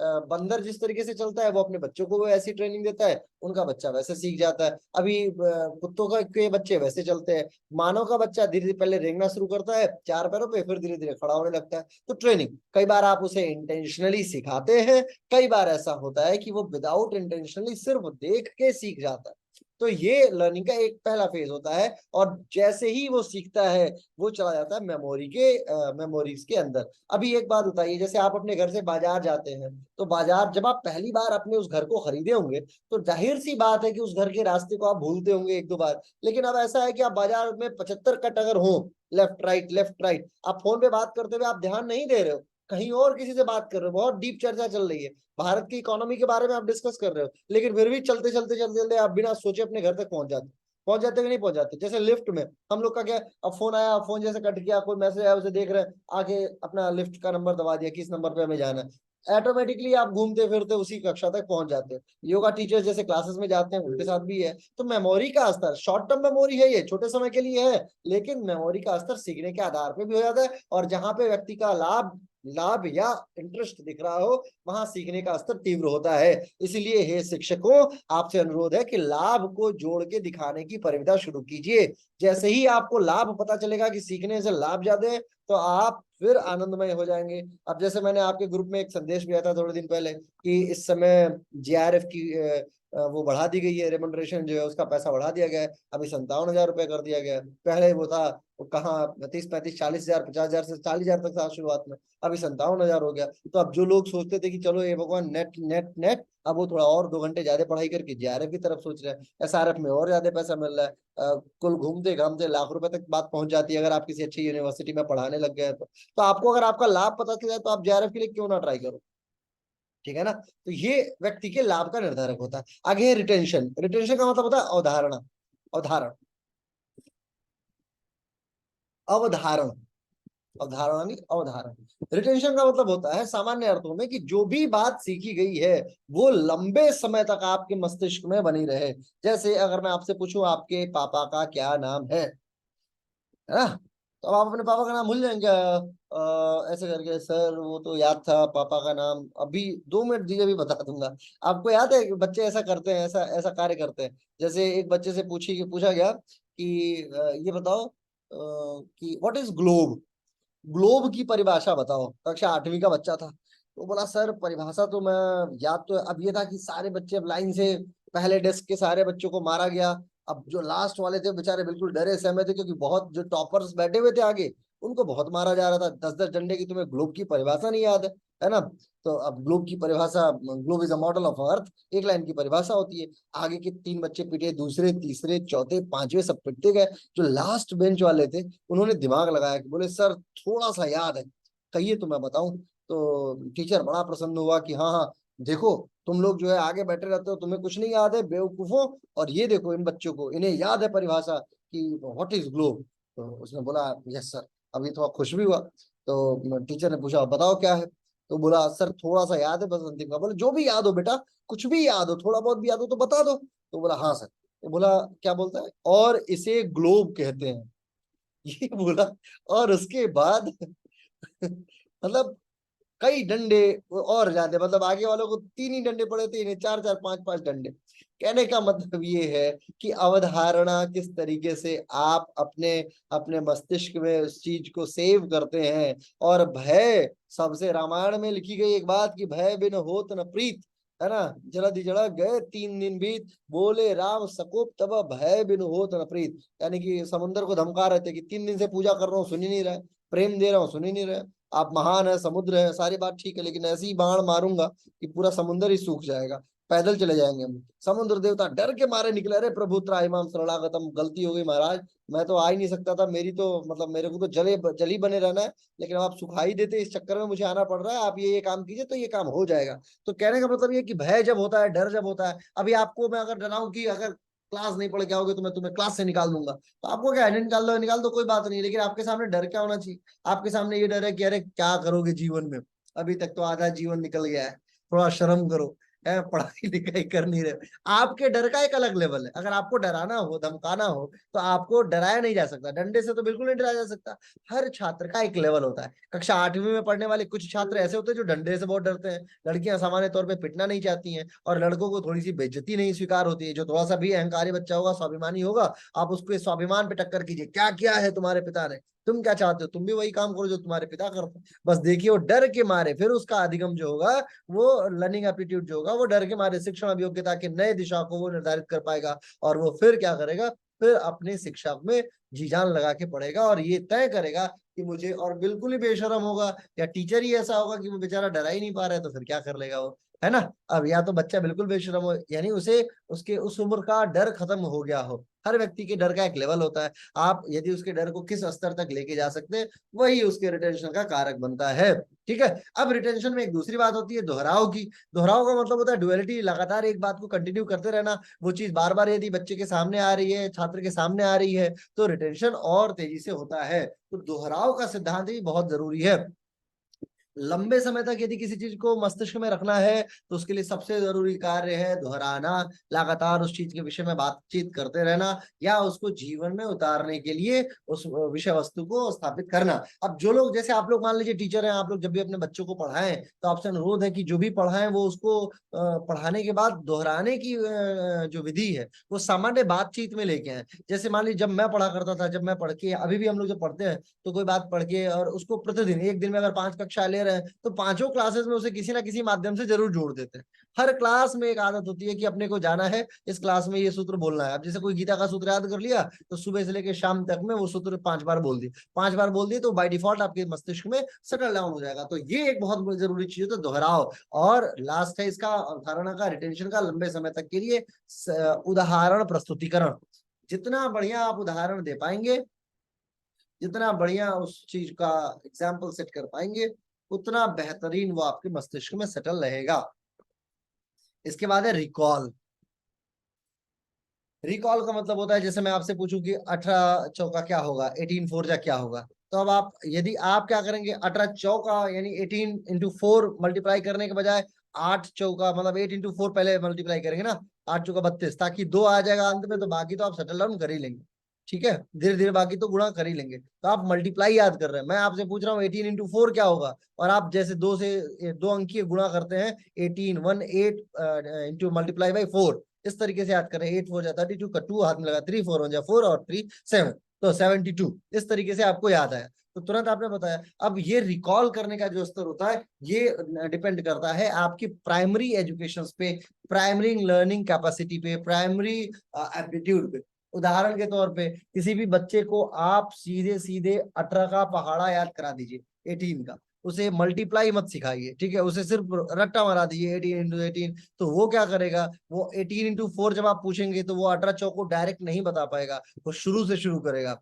बंदर जिस तरीके से चलता है वो अपने बच्चों को वो ऐसी ट्रेनिंग देता है, उनका बच्चा वैसे सीख जाता है। अभी कुत्तों का के बच्चे वैसे चलते हैं, मानव का बच्चा धीरे धीरे पहले रेंगना शुरू करता है 4 पैरों पे, फिर धीरे धीरे खड़ा होने लगता है। तो ट्रेनिंग, कई बार आप उसे इंटेंशनली सिखाते हैं, कई बार ऐसा होता है कि वो विदाउट इंटेंशनली सिर्फ देख के सीख जाता है। तो ये लर्निंग का एक पहला फेज होता है। और जैसे ही वो सीखता है वो चला जाता है मेमोरीज के अंदर। अभी एक बात बताइए, जैसे आप अपने घर से बाजार जाते हैं, तो बाजार जब आप पहली बार अपने उस घर को खरीदे होंगे, तो जाहिर सी बात है कि उस घर के रास्ते को आप भूलते होंगे 1 2 बार। लेकिन अब ऐसा है कि आप बाजार में 75 कट अगर हो, लेफ्ट राइट लेफ्ट राइट, आप फोन पे बात करते हुए आप ध्यान नहीं दे रहे हो, कहीं और किसी से बात कर रहे हो, बहुत डीप चर्चा चल रही है, भारत की इकोनॉमी के बारे में आप डिस्कस कर रहे हो, लेकिन फिर भी चलते चलते चलते चलते आप बिना सोचे अपने घर तक पहुंच जाते कि नहीं पहुंच जाते। जैसे लिफ्ट में हम लोग का क्या, अब फोन आया, फोन जैसे कट गया, कोई मैसेज आया उसे देख रहे हैं, आगे अपना लिफ्ट का नंबर दबा दिया, किस नंबर पे हमें जाना है, ऑटोमेटिकली आप घूमते फिरते उसी कक्षा तक पहुंच जाते हैं। योगा टीचर्स जैसे क्लासेस में जाते हैं उनके साथ भी है। तो मेमोरी का स्तर, शॉर्ट टर्म मेमोरी है, ये छोटे समय के लिए है, लेकिन मेमोरी का स्तर सीखने के आधार पे भी हो जाता है। और जहां पे व्यक्ति का लाभ लाभ या इंटरेस्ट दिख रहा हो, वहां सीखने का स्तर तीव्र होता है। इसलिए हे शिक्षकों, आपसे अनुरोध है कि लाभ को जोड़ के दिखाने की परिविधा शुरू कीजिए। जैसे ही आपको लाभ पता चलेगा कि सीखने से लाभ ज्यादा है, तो आप फिर आनंदमय हो जाएंगे। अब जैसे मैंने आपके ग्रुप में एक संदेश दिया था थोड़े दिन पहले कि इस समय JRF की वो बढ़ा दी गई है, रेमंडरेशन जो है उसका पैसा बढ़ा दिया गया है, अभी 57,000 रुपये कर दिया गया है। पहले वो था, वो कहाँ 35 35 40 हजार 50 हजार से 40 हजार तक था शुरुआत में, अभी 57,000 हो गया। तो अब जो लोग सोचते थे कि चलो ये भगवान नेट नेट नेट, अब वो थोड़ा और 2 घंटे ज्यादा पढ़ाई करके JRF की तरफ सोच रहे हैं, SRF में और ज्यादा पैसा मिल रहा है। कुल घूमते घामते लाख रुपए तक बात पहुंच जाती है अगर आप किसी अच्छी यूनिवर्सिटी में पढ़ाने लग गए तो आपको अगर आपका लाभ पता चल जाए तो आप JRF के लिए क्यों ना ट्राई करो। ठीक है ना, तो ये व्यक्ति के लाभ का निर्धारक होता है। आगे है रिटेंशन। रिटेंशन का मतलब होता है अवधारणा, अवधारण, अवधारण, अवधारणा नहीं अवधारण। रिटेंशन का मतलब होता है सामान्य अर्थों में कि जो भी बात सीखी गई है वो लंबे समय तक आपके मस्तिष्क में बनी रहे। जैसे अगर मैं आपसे पूछूं आपके पापा का क्या नाम है ना, तो अब आप अपने पापा का नाम भूल जाएंगे ऐसे करके, सर वो तो याद था पापा का नाम, अभी 2 मिनट दीजिए अभी बता दूंगा। आपको याद है कि बच्चे ऐसा करते हैं, ऐसा ऐसा कार्य करते हैं। जैसे एक बच्चे से पूछा गया कि ये बताओ कि व्हाट इज ग्लोब, ग्लोब की परिभाषा बताओ। कक्षा 8वीं का बच्चा था। तो बोला सर परिभाषा तो मैं याद तो है। अब ये था कि सारे बच्चे अब लाइन से, पहले डेस्क के सारे बच्चों को मारा गया। अब जो लास्ट वाले थे बेचारे बिल्कुल डरे सहमे थे, क्योंकि बहुत जो टॉपर्स बैठे हुए थे आगे, उनको बहुत मारा जा रहा था। 10-10 डंडे की, तुम्हें ग्लोब की परिभाषा नहीं याद है ना। तो अब ग्लोब की परिभाषा, globe is a model of earth, एक लाइन की परिभाषा होती है। आगे के 3 बच्चे पिटे, दूसरे तीसरे चौथे पांचवे सब पिटते गए। जो लास्ट बेंच वाले थे उन्होंने दिमाग लगाया कि बोले सर थोड़ा सा याद है, कहिए तो मैं बताऊं। तो टीचर बड़ा प्रसन्न हुआ कि हाँ हाँ, देखो तुम लोग जो है आगे बैठे रहते हो, तुम्हें कुछ नहीं याद है बेवकूफों, और ये देखो इन बच्चों को, इन्हें याद है परिभाषा कि व्हाट इज ग्लोब। तो उसने बोला यस सर। अभी थोड़ा खुश भी हुआ। तो टीचर ने पूछा बताओ क्या है। तो बोला सर थोड़ा सा याद है बस अंतिम का। बोले जो भी याद हो बेटा, कुछ भी याद हो, थोड़ा बहुत भी याद हो तो बता दो। तो बोला हाँ सर। तो बोला क्या बोलता है, और इसे ग्लोब कहते हैं। ये बोला। और उसके बाद मतलब कई डंडे और ज्यादा, मतलब आगे वालों को 3 ही डंडे पड़े थे, इन्हें 4-4 5-5 डंडे। कहने का मतलब ये है कि अवधारणा किस तरीके से आप अपने अपने मस्तिष्क में उस चीज को सेव करते हैं। और भय, सबसे रामायण में लिखी गई एक बात कि भय बिन होत न प्रीत, है ना। जलधि जड़ गए 3 दिन बीत, बोले राम सकोप तब भय बिन होत न प्रीत। यानी कि समुद्र को धमका रहे थे कि 3 दिन से पूजा कर रहा हूँ सुन ही नहीं रहा है, प्रेम दे रहा हूँ सुन ही नहीं रहा है। आप महान है, समुद्र है, सारी बात ठीक है, लेकिन ऐसी ही बाण मारूंगा कि पूरा समुद्र ही सूख जाएगा, पैदल चले जाएंगे हम। समुद्र देवता डर के मारे निकले, अरे प्रभु त्राहिमाम शरणागतम, गलती हो गई महाराज, मैं तो आ ही नहीं सकता था, मेरी तो मतलब मेरे को तो जली बने रहना है, लेकिन आप सुखाई देते, इस चक्कर में मुझे आना पड़ रहा है, आप ये काम कीजिए तो ये काम हो जाएगा। तो कहने का मतलब ये कि भय जब होता है, डर जब होता है, अभी आपको मैं अगर डराऊं कि अगर क्लास नहीं पढ़ के आओगे तो मैं तुम्हें क्लास से निकाल दूंगा, तो आपको क्या है, निकाल दो कोई बात नहीं, लेकिन आपके सामने डर क्या होना चाहिए, आपके सामने ये डर है कि अरे क्या करोगे जीवन में, अभी तक तो आधा जीवन निकल गया है, थोड़ा शर्म करो, है पढ़ाई लिखाई कर नहीं रहे। आपके डर का एक अलग लेवल है। अगर आपको डराना हो, धमकाना हो, तो आपको डराया नहीं जा सकता, डंडे से तो बिल्कुल नहीं डराया जा सकता। हर छात्र का एक लेवल होता है। कक्षा 8वीं में पढ़ने वाले कुछ छात्र ऐसे होते हैं जो डंडे से बहुत डरते हैं। लड़कियां सामान्य तौर पे पिटना नहीं चाहती हैं, और लड़कों को थोड़ी सी बेइज्जती नहीं स्वीकार होती है। जो थोड़ा सा भी अहंकारी बच्चा होगा, स्वाभिमानी होगा, आप उसको स्वाभिमान पे टक्कर कीजिए, क्या किया है तुम्हारे पिता ने, तुम क्या चाहते हो, तुम भी वही काम करो जो तुम्हारे पिता करते हैं। बस देखिए वो डर के मारे फिर उसका अधिगम जो होगा, वो लर्निंग एप्टीट्यूड जो होगा, वो डर के मारे शिक्षण अभियोग्यता के नए दिशा को वो निर्धारित कर पाएगा। और वो फिर क्या करेगा, फिर अपनी शिक्षा में जी जान लगा के पढ़ेगा, और ये तय करेगा कि मुझे, और बिल्कुल ही बेशरम होगा, या टीचर ही ऐसा होगा कि वो बेचारा डरा ही नहीं पा रहा है, तो फिर क्या कर लेगा वो, है ना। अब या तो बच्चा बिल्कुल बेशरम हो, यानी उसे उसके उस उम्र का डर खत्म हो गया हो। हर व्यक्ति के डर का एक लेवल होता है। आप यदि उसके डर को किस स्तर तक लेके जा सकते हैं, वही उसके रिटेंशन का कारक बनता है। ठीक है। अब रिटेंशन में एक दूसरी बात होती है दोहराव की। दोहराव का मतलब होता है डुअलिटी, लगातार एक बात को कंटिन्यू करते रहना। वो चीज बार बार यदि बच्चे के सामने आ रही है, छात्र के सामने आ रही है, तो रिटेंशन और तेजी से होता है। तो दोहराव का सिद्धांत भी बहुत जरूरी है। लंबे समय तक यदि किसी चीज को मस्तिष्क में रखना है, तो उसके लिए सबसे जरूरी कार्य है दोहराना, लगातार उस चीज के विषय में बातचीत करते रहना, या उसको जीवन में उतारने के लिए उस विषय वस्तु को स्थापित करना। अब जो लोग, जैसे आप लोग मान लीजिए टीचर हैं, आप लोग जब भी अपने बच्चों को पढ़ाएं, तो आपसे अनुरोध है कि जो भी पढ़ाएं वो उसको पढ़ाने के बाद दोहराने की जो विधि है वो सामान्य बातचीत में लेके आए। जैसे मान लीजिए जब मैं पढ़ा करता था, जब मैं पढ़ के, अभी भी हम लोग जब पढ़ते हैं, तो कोई बात पढ़ के और उसको प्रतिदिन एक दिन में अगर 5 कक्षा ले रहे हैं, तो पांचों क्लासेस में उसे किसी ना किसी माध्यम से जरूर जोड़ देते हैं। हर क्लास में एक आदत होती है कि अपने को जाना है, इस क्लास में ये सूत्र बोलना है। अब जैसे कोई गीता का सूत्र याद कर लिया, तो सुबह से लेकर शाम तक में वो सूत्र 5 बार बोल दिए, 5 बार बोल दिए, तो बाय डिफॉल्ट आपके मस्तिष्क में सेटल डाउन हो जाएगा। तो ये एक बहुत जरूरी चीज है, तो दोहराओ। और लास्ट है इसका अवधारणा का, रिटेंशन का, लंबे समय तक के लिए उदाहरण प्रस्तुतिकरण। जितना बढ़िया आप उदाहरण दे पाएंगे, जितना बढ़िया उस चीज का एग्जाम्पल सेट कर पाएंगे, उतना बेहतरीन वो आपके मस्तिष्क में सेटल रहेगा। इसके बाद है रिकॉल। रिकॉल का मतलब होता है, जैसे मैं आपसे पूछूं कि 18 चौका क्या होगा, 18 फोर जा क्या होगा, तो अब आप, यदि आप क्या करेंगे, 18 चौका यानी 18 × 4 मल्टीप्लाई करने के बजाय 8 चौका मतलब 8 × 4 पहले मल्टीप्लाई करेंगे ना, 8 चौका 32, ताकि 2 आ जाएगा अंत में, तो बाकी तो आप सेटल डाउन कर ही लेंगे। ठीक है, धीरे धीरे बाकी तो गुणा कर ही लेंगे। तो आप मल्टीप्लाई याद कर रहे हैं, मैं आपसे पूछ रहा हूँ 18 × 4 क्या होगा, और आप जैसे दो से दो अंकीय गुणा करते हैं, 18 1 8 इंटू मल्टीप्लाई बाई 4, इस तरीके से याद करें। 8 4 32 का 2 हाथ में लगा, 3 4 1 4 और 3 7, तो 72, इस तरीके से आपको याद आया, तो तुरंत आपने बताया। अब ये रिकॉल करने का जो स्तर होता है, ये डिपेंड करता है आपकी प्राइमरी एजुकेशन पे, प्राइमरी लर्निंग कैपेसिटी पे, प्राइमरी एप्टीट्यूड पे। उदाहरण के तौर पे किसी भी बच्चे को आप सीधे सीधे 18 का पहाड़ा याद करा दीजिए, 18 का, उसे मल्टीप्लाई मत सिखाइए, ठीक है, उसे सिर्फ रट्टा मारा दीजिए 18 × 18, तो वो क्या करेगा, वो 18 × 4 जब आप पूछेंगे तो वो 18 चौको डायरेक्ट नहीं बता पाएगा, वो शुरू से शुरू करेगा।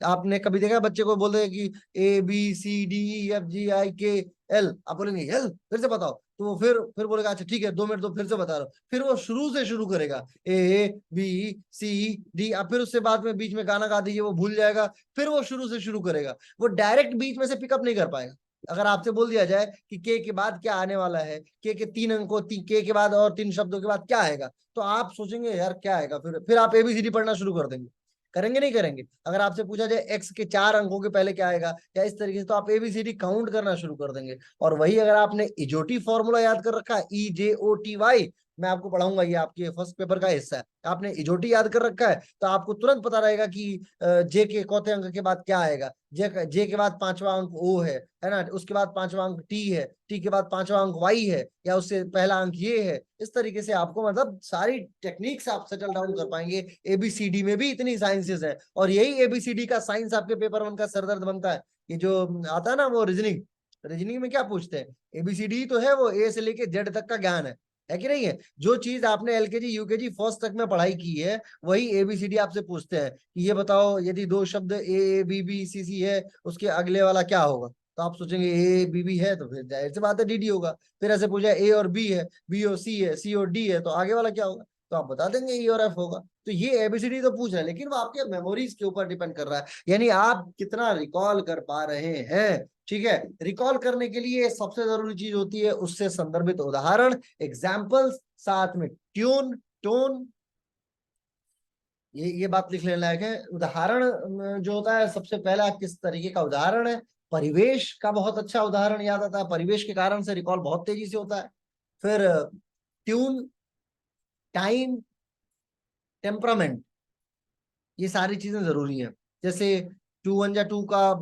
आपने कभी देखा बच्चे को बोल देगा कि ABCDEFGIKL, आप बोलेंगे एल, फिर से बताओ, तो वो फिर बोलेगा अच्छा ठीक है 2 मिनट तो फिर से बता रहा हूँ, फिर वो शुरू से शुरू करेगा ABCD, आप फिर उससे बाद में बीच में गाना गा दीजिए, वो भूल जाएगा, फिर वो शुरू से शुरू करेगा, वो डायरेक्ट बीच में से पिकअप नहीं कर पाएगा। अगर आपसे बोल दिया जाए कि के बाद क्या आने वाला है, के 3 अंकों, के बाद और 3 शब्दों के बाद क्या आएगा, तो आप सोचेंगे यार क्या आएगा, फिर आप ABCD पढ़ना शुरू कर देंगे। करेंगे नहीं करेंगे? अगर आपसे पूछा जाए एक्स के 4 अंकों के पहले क्या आएगा या इस तरीके से, तो आप ABCD काउंट करना शुरू कर देंगे। और वही अगर आपने इजोटी फॉर्मूला याद कर रखा है, EJOTY, मैं आपको पढ़ाऊंगा, ये आपके फर्स्ट पेपर का हिस्सा है, आपने इजोटी याद कर रखा है, तो आपको तुरंत पता रहेगा कि जे के चौथे अंक के बाद क्या आएगा, जे के बाद 5वां अंक O है ना, उसके बाद 5वां अंक T है, टी के बाद 5वां अंक Y है, या उससे पहला अंक ये है। इस तरीके से आपको मतलब सारी टेक्निक्स आप सेटल डाउन कर पाएंगे। ABCD में भी इतनी साइंसेस है, और यही ABCD का साइंस आपके पेपर 1 का सरदर्द बनता है। ये जो आता है ना वो रीजनिंग, रीजनिंग में क्या पूछते हैं, ABCD तो है, वो ए से लेके जेड तक का ज्ञान है कि नहीं है? जो चीज आपने LKG UKG फर्स्ट तक में पढ़ाई की है, वही ABCD आपसे पूछते हैं कि ये बताओ यदि दो शब्द AABBCC है, उसके अगले वाला क्या होगा, तो आप सोचेंगे AABB है, तो फिर जाहिर सी बात है DD होगा। फिर ऐसे पूछा A और B है, B और C है, C और D है, तो आगे वाला क्या होगा, तो आप बता देंगे E और F होगा। तो ये ABCD तो पूछ रहा है, लेकिन वो आपके मेमोरीज के ऊपर डिपेंड कर रहा है, यानी आप कितना रिकॉल कर पा रहे हैं। ठीक है, रिकॉल करने के लिए सबसे जरूरी चीज होती है उससे संदर्भित उदाहरण, एग्जाम्पल्स, साथ में ट्यून, टोन, ये बात लिख लेने लायक है। उदाहरण जो होता है, सबसे पहला किस तरीके का उदाहरण है, परिवेश का बहुत अच्छा उदाहरण याद आता है, परिवेश के कारण से रिकॉल बहुत तेजी से होता है। फिर ट्यून, टाइम, टेम्परामेंट, ये सारी चीजें जरूरी हैं। जैसे 2 1 2 का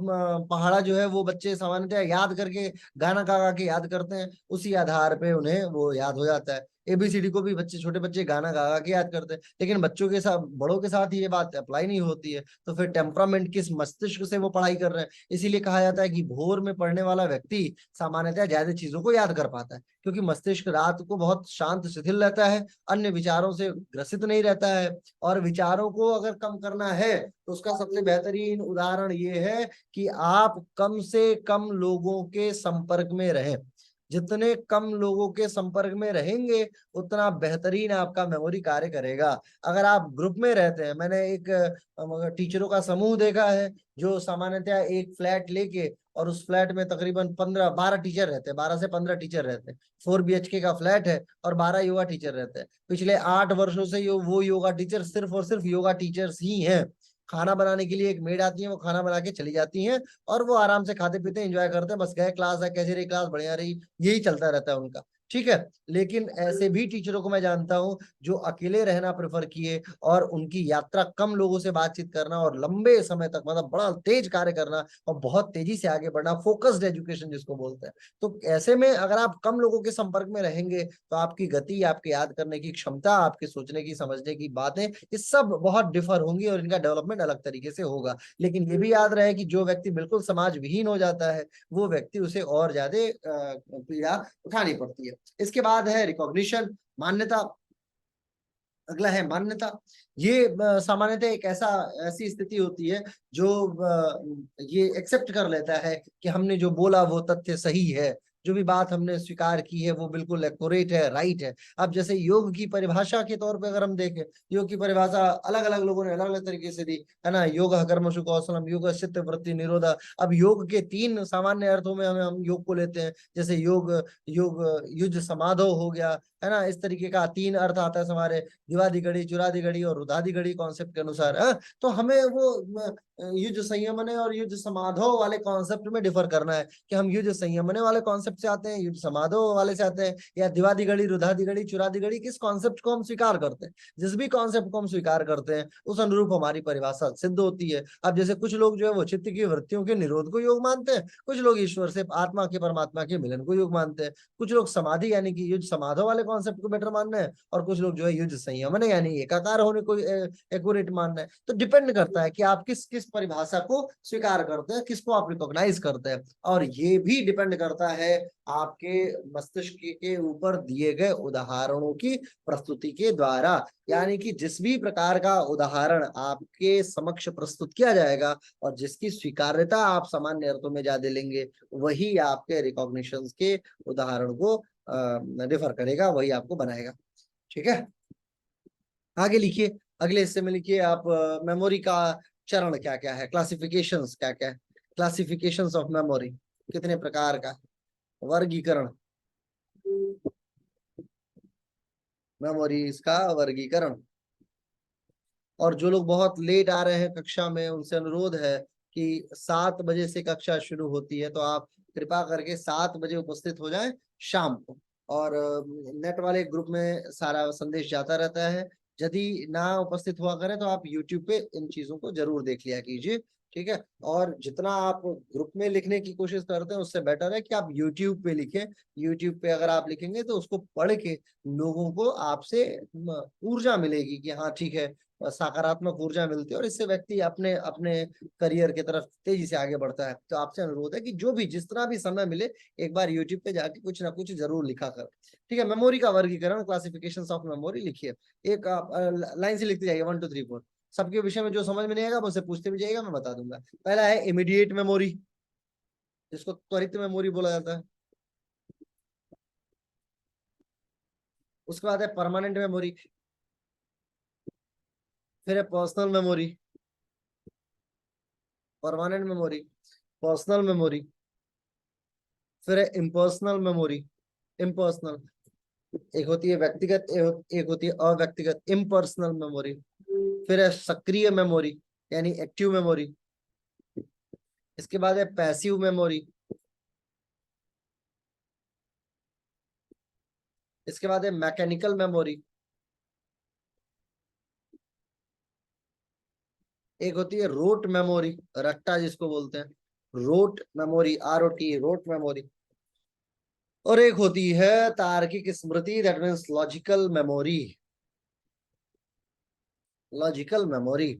पहाड़ा जो है वो बच्चे सामान्यतः याद करके गाना गा गा के याद करते हैं, उसी आधार पे उन्हें वो याद हो जाता है। ABCD को भी बच्चे, छोटे बच्चे गाना गा गा के याद करते हैं, लेकिन बच्चों के साथ, बड़ों के साथ ये बात अप्लाई नहीं होती है। तो फिर टेम्परामेंट, किस मस्तिष्क से वो पढ़ाई कर रहे हैं, इसीलिए कहा जाता है कि भोर में पढ़ने वाला व्यक्ति सामान्यतः ज्यादा चीजों को याद कर पाता है, क्योंकि मस्तिष्क रात को बहुत शांत शिथिल रहता है, अन्य विचारों से ग्रसित नहीं रहता है। और विचारों को अगर कम करना है तो उसका सबसे बेहतरीन उदाहरण ये है कि आप कम से कम लोगों के संपर्क में रहें। जितने कम लोगों के संपर्क में रहेंगे, उतना बेहतरीन आपका मेमोरी कार्य करेगा। अगर आप ग्रुप में रहते हैं, मैंने एक टीचरों का समूह देखा है, जो सामान्यतः एक फ्लैट लेके, और उस फ्लैट में तकरीबन 15 12 टीचर रहते हैं, 12 से 15 टीचर रहते हैं, 4 BHK का फ्लैट है, और 12 योगा टीचर रहते हैं। पिछले 8 वर्षों से वो योगा टीचर सिर्फ और सिर्फ योगा टीचर्स ही हैं। खाना बनाने के लिए एक मेड आती है, वो खाना बना के चली जाती हैं, और वो आराम से खाते पीते एंजॉय करते हैं, बस गए, क्लास है, कैसी रही क्लास, बढ़िया रही, यही चलता रहता है उनका। ठीक है, लेकिन ऐसे भी टीचरों को मैं जानता हूं जो अकेले रहना प्रेफर किए, और उनकी यात्रा कम लोगों से बातचीत करना, और लंबे समय तक मतलब बड़ा तेज कार्य करना, और बहुत तेजी से आगे बढ़ना, फोकस्ड एजुकेशन जिसको बोलते हैं। तो ऐसे में अगर आप कम लोगों के संपर्क में रहेंगे, तो आपकी गति, आपके याद करने की क्षमता, आपके सोचने की, समझने की बातें, ये सब बहुत डिफर होंगी, और इनका डेवलपमेंट अलग तरीके से होगा। लेकिन ये भी याद रहे कि जो व्यक्ति बिल्कुल समाज विहीन हो जाता है, वो व्यक्ति, उसे और ज्यादा पीड़ा उठानी पड़ती है। इसके बाद है रिकॉग्निशन, मान्यता। अगला है मान्यता। ये सामान्यतः एक ऐसी स्थिति होती है जो ये एक्सेप्ट कर लेता है कि हमने जो बोला वो तथ्य सही है। जो भी बात हमने स्वीकार की है वो बिल्कुल एक्यूरेट है, राइट है। अब जैसे योग की परिभाषा के तौर पे अगर हम देखें, योग की परिभाषा अलग अलग लोगों ने अलग अलग तरीके से दी है ना। योग कर्मसु कौशलम, योग चित्त वृत्ति निरोधा। अब योग के तीन सामान्य अर्थों में हम योग को लेते हैं, जैसे योग योग युज समाधो हो गया, है ना। इस तरीके का तीन अर्थ आता है हमारे दिवादी घड़ी, चुरादी घड़ी और रुधादी घड़ी कॉन्सेप्ट के अनुसार, है। तो हमें वो युज संयमने और युज समाधो वाले कॉन्सेप्ट में डिफर करना है कि हम युज संयमने वाले कॉन्सेप्ट से आते हैं, युज समाधो वाले से आते हैं, या दिवादी घड़ी, रुधादी घड़ी, चुरादी घड़ी, किस कॉन्सेप्ट को हम स्वीकार करते हैं। जिस भी कॉन्सेप्ट को हम स्वीकार करते हैं उस अनुरूप हमारी परिभाषा सिद्ध होती है। अब जैसे कुछ लोग जो है वो चित्त की वृत्तियों के निरोध को योग मानते हैं, कुछ लोग ईश्वर से आत्मा के परमात्मा के मिलन को योग मानते हैं, कुछ लोग समाधि यानी कि युज समाधो वाले कॉन्सेप्ट को बेटर मान रहे हैं, और कुछ लोग जो है युज संयमन यानी एकाकार होने को एक्यूरेट मान रहे हैं। तो डिपेंड करता है कि आप किस किस परिभाषा को स्वीकार करते हैं, किसको आप रिकॉग्नाइज करते हैं। और ये भी डिपेंड करता है आपके मस्तिष्क के ऊपर दिए गए उदाहरणों की प्रस्तुति के द्वारा। यानी कि जिस भी प्रकार का उदाहरण आपके समक्ष प्रस्तुत किया जाएगा और जिसकी स्वीकार्यता आप सामान्य अर्थों में ज्यादा लेंगे, वही आपके रिकॉग्निशन के उदाहरण को डिफर करेगा, वही आपको बनाएगा। ठीक है, आगे लिखिए, अगले हिस्से में लिखिए आप मेमोरी का चरण क्या क्या है, क्लासिफिकेशंस क्या क्या है, क्लासिफिकेशंस ऑफ मेमोरी, कितने प्रकार का वर्गीकरण, मेमोरीज का वर्गीकरण। और जो लोग बहुत लेट आ रहे हैं कक्षा में, उनसे अनुरोध है कि 7 बजे से कक्षा शुरू होती है, तो आप कृपा करके 7 बजे उपस्थित हो जाएं शाम को। और नेट वाले ग्रुप में सारा संदेश जाता रहता है। यदि ना उपस्थित हुआ करें तो आप यूट्यूब पे इन चीजों को जरूर देख लिया कीजिए। ठीक है, और जितना आप ग्रुप में लिखने की कोशिश करते हैं उससे बेटर है कि आप यूट्यूब पे लिखें। यूट्यूब पे अगर आप लिखेंगे तो उसको पढ़ के लोगों को आपसे ऊर्जा मिलेगी कि हाँ ठीक है, सकारात्मक ऊर्जा मिलती है, और इससे व्यक्ति अपने अपने करियर की तरफ तेजी से आगे बढ़ता है। तो आपसे अनुरोध है कि जो भी जिस तरह भी समय मिले, एक बार यूट्यूब पे जाके कुछ ना कुछ जरूर लिखा कर। ठीक है, मेमोरी का वर्गीकरण, क्लासिफिकेशन ऑफ मेमोरी लिखिए। एक आप लाइन से लिखते जाइए, 1 2 3 4। सबके विषय में जो समझ में नहीं आएगा मुझसे पूछते भी जाइएगा, मैं बता दूंगा। पहला है इमीडिएट मेमोरी, जिसको त्वरित मेमोरी बोला जाता है। उसके बाद है परमानेंट मेमोरी, फिर है personal memory, permanent memory, personal memory, फिर है इम्पर्सनल मेमोरी, इम्पर्सनल। एक होती है व्यक्तिगत, एक होती है अव्यक्तिगत, इम्पर्सनल मेमोरी। फिर है सक्रिय मेमोरी यानी एक्टिव मेमोरी। इसके बाद है पैसिव मेमोरी। इसके बाद है मैकेनिकल मेमोरी। एक होती है रोट मेमोरी, रट्टा जिसको बोलते हैं, rote memory, ROT, rote memory. और एक होती है तार्किक स्मृति, that means logical memory, logical memory.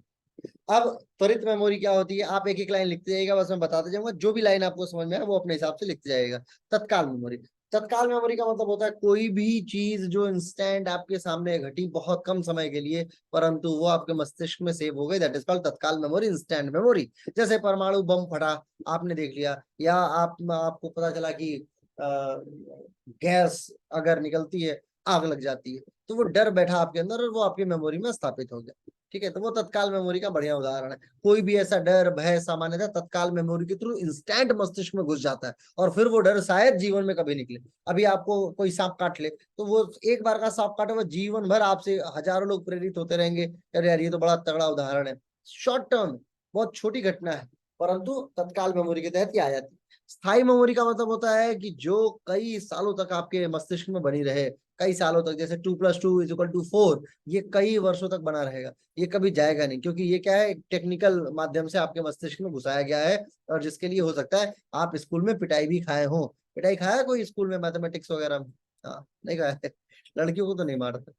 अब त्वरित मेमोरी क्या होती है, आप एक एक लाइन लिखते जाइएगा, बस मैं बताते जाऊंगा, जो भी लाइन आपको समझ में आए वो अपने हिसाब से लिखते जाइएगा। तत्काल मेमोरी, तत्काल मेमोरी का मतलब होता है कोई भी चीज जो इंस्टेंट आपके सामने घटी बहुत कम समय के लिए, परंतु वो आपके मस्तिष्क में सेव हो गई, दैट इज कॉल्ड तत्काल मेमोरी, इंस्टेंट मेमोरी। जैसे परमाणु बम फटा, आपने देख लिया, या आपको पता चला कि गैस अगर निकलती है आग लग जाती है, तो वो डर बैठा आपके अंदर और वो आपकी मेमोरी में स्थापित हो गया। ठीक है, तो वो तत्काल मेमोरी का बढ़िया उदाहरण है। कोई भी ऐसा डर, भय, सामान्यता तत्काल मेमोरी के थ्रू इंस्टेंट मस्तिष्क में घुस जाता है, और फिर वो डर शायद जीवन में कभी निकले। अभी आपको कोई सांप काट ले, तो वो एक बार का सांप काटे, वो जीवन भर आपसे हजारों लोग प्रेरित होते रहेंगे, अरे यार ये तो बड़ा तगड़ा उदाहरण है। शॉर्ट टर्म, बहुत छोटी घटना है, परंतु तत्काल मेमोरी के तहत ये आ जाती है। स्थायी मेमोरी का मतलब होता है कि जो कई सालों तक आपके मस्तिष्क में बनी रहे, कई सालों तक, जैसे 2+2=4, ये कई वर्षों तक बना रहेगा, ये कभी जाएगा नहीं, क्योंकि ये क्या है, टेक्निकल माध्यम से आपके मस्तिष्क में घुसाया गया है, और जिसके लिए हो सकता है आप स्कूल में पिटाई भी खाए हो। पिटाई खाया है कोई स्कूल में मैथमेटिक्स वगैरह में? हाँ, नहीं खाया है। लड़कियों को तो नहीं मारते,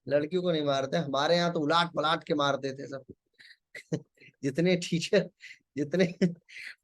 लड़कियों को नहीं मारते, हमारे यहाँ तो उलाट पलाट के मारते थे सब। जितने टीचर, जितने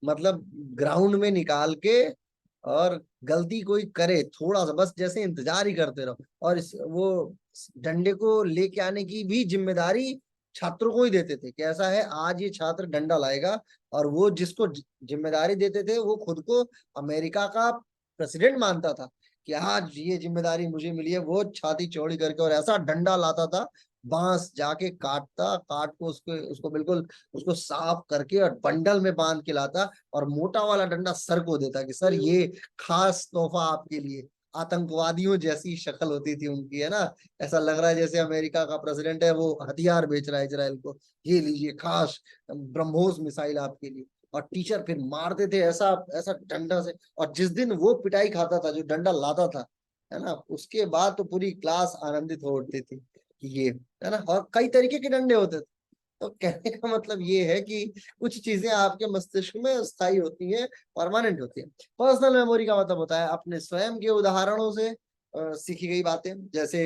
मतलब ग्राउंड में निकाल के, और गलती कोई करे थोड़ा सा बस जैसे इंतजार ही करते रहो, और वो डंडे को लेके आने की भी जिम्मेदारी छात्रों को ही देते थे कि ऐसा है आज ये छात्र डंडा लाएगा, और वो जिसको जिम्मेदारी देते थे वो खुद को अमेरिका का प्रेसिडेंट मानता था कि आज ये जिम्मेदारी मुझे मिली है, वो छाती चौड़ी करके और ऐसा डंडा लाता था, बांस जाके काट को उसको उसको बिल्कुल उसको साफ करके और बंडल में बांध के लाता, और मोटा वाला डंडा सर को देता कि सर ये खास तोहफा आपके लिए। आतंकवादियों जैसी शक्ल होती थी उनकी, है ना। ऐसा लग रहा है जैसे अमेरिका का प्रेसिडेंट है, वो हथियार बेच रहा है इजराइल को, ये लीजिए खास ब्रह्मोस मिसाइल आपके लिए। और टीचर फिर मारते थे ऐसा ऐसा डंडा से, और जिस दिन वो पिटाई खाता था, जो डंडा लाता था, है ना, उसके बाद तो पूरी क्लास आनंदित हो उठती थी कि ये, है ना। और कई तरीके के डंडे होते थे। तो कहने का मतलब ये है कि कुछ चीजें आपके मस्तिष्क में स्थायी होती हैं, परमानेंट होती हैं। पर्सनल मेमोरी का मतलब होता है अपने स्वयं के उदाहरणों से सीखी गई बातें। जैसे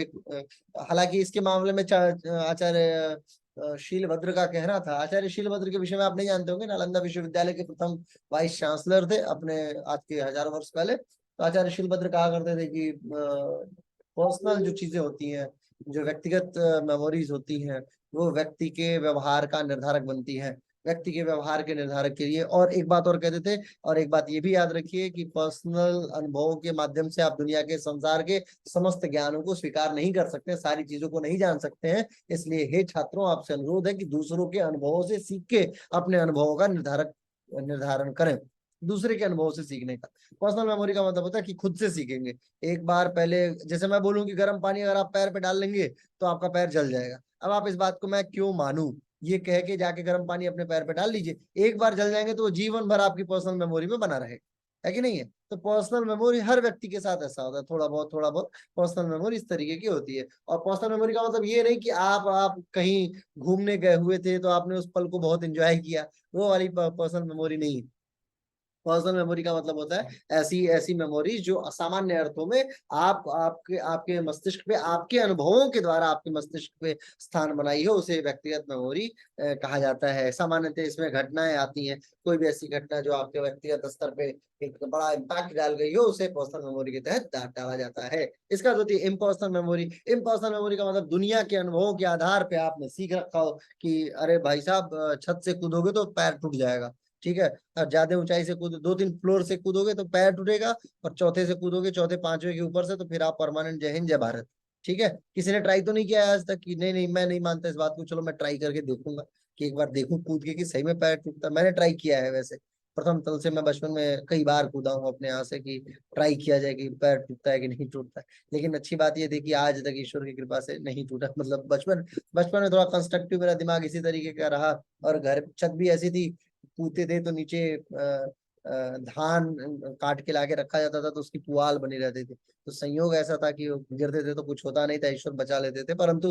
हालांकि इसके मामले में आचार्य शीलभद्र का कहना था, आचार्य शीलभद्र के विषय में आप नहीं जानते होंगे, नालंदा विश्वविद्यालय के प्रथम वाइस चांसलर थे अपने आज के हजारों वर्ष पहले। तो आचार्य शीलभद्र कहा करते थे कि पर्सनल जो चीजें होती हैं, जो व्यक्तिगत मेमोरीज होती हैं, वो व्यक्ति के व्यवहार का निर्धारक बनती है। व्यक्ति के व्यवहार के निर्धारक के लिए, और एक बात और कहते थे, और एक बात ये भी याद रखिए कि पर्सनल अनुभवों के माध्यम से आप दुनिया के संसार के समस्त ज्ञानों को स्वीकार नहीं कर सकते, सारी चीजों को नहीं जान सकते हैं। इसलिए हे छात्रों, आपसे अनुरोध है कि दूसरों के अनुभवों से सीख के अपने अनुभवों का निर्धारण करें। दूसरे के अनुभव से सीखने का पर्सनल मेमोरी का मतलब होता है कि खुद से सीखेंगे। एक बार पहले जैसे मैं बोलूं कि गर्म पानी अगर आप पैर पे डाल लेंगे तो आपका पैर जल जाएगा। अब आप इस बात को मैं क्यों मानूं, ये कह के जाके गर्म पानी अपने पैर पे डाल लीजिए, एक बार जल जाएंगे तो वो जीवन भर आपकी पर्सनल मेमोरी में बना रहेगा, है कि नहीं है। तो पर्सनल मेमोरी हर व्यक्ति के साथ ऐसा होता है, थोड़ा बहुत पर्सनल मेमोरी इस तरीके की होती है। और पर्सनल मेमोरी का मतलब ये नहीं कि आप कहीं घूमने गए हुए थे तो आपने उस पल को बहुत एंजॉय किया, वो वाली पर्सनल मेमोरी नहीं। पर्सनल मेमोरी का मतलब होता है ऐसी ऐसी मेमोरीज जो असामान्य अर्थों में आप आपके आपके मस्तिष्क पे आपके अनुभवों के द्वारा आपके मस्तिष्क पे स्थान बनाई हो, उसे व्यक्तिगत मेमोरी कहा जाता है। सामान्यतः इसमें घटनाएं आती हैं, कोई भी ऐसी घटना जो आपके व्यक्तिगत स्तर पे एक बड़ा इम्पैक्ट डाल गई हो, उसे पर्सनल मेमोरी के तहत डाला जाता है। इसका जो इम्पर्सनल मेमोरी, इम्पर्सनल मेमोरी का मतलब दुनिया के अनुभवों के आधार पे आपने सीख रखा हो कि अरे भाई साहब छत से कूदोगे तो पैर टूट जाएगा, ठीक है। और ज्यादा ऊंचाई से कूद 2-3 फ्लोर से कूदोगे तो पैर टूटेगा, और चौथे से कूदोगे, चौथे पांचवे के ऊपर से, तो फिर आप परमानेंट जय हिंद जय भारत। ठीक है। किसी ने ट्राई तो नहीं किया है आज तक कि नहीं नहीं मैं नहीं मानता इस बात को, चलो मैं ट्राई करके देखूंगा कि एक बार देखूं कूद के कि सही में पैर टूटता है। मैंने ट्राई किया है वैसे, प्रथम तल से मैं बचपन में कई बार कूदा हूँ अपने यहाँ से कि ट्राई किया जाए कि पैर टूटता है कि नहीं टूटता है। लेकिन अच्छी बात ये थी कि आज तक ईश्वर की कृपा से नहीं टूटा। मतलब बचपन बचपन में थोड़ा कंस्ट्रक्टिव मेरा दिमाग इसी तरीके का रहा, और घर छत भी ऐसी थी, कूदते थे तो नीचे धान काट के लाके रखा जाता था तो उसकी पुआल बनी रहती थी। तो संयोग ऐसा था कि वो गिरते थे तो कुछ होता नहीं था, ईश्वर बचा लेते थे। परंतु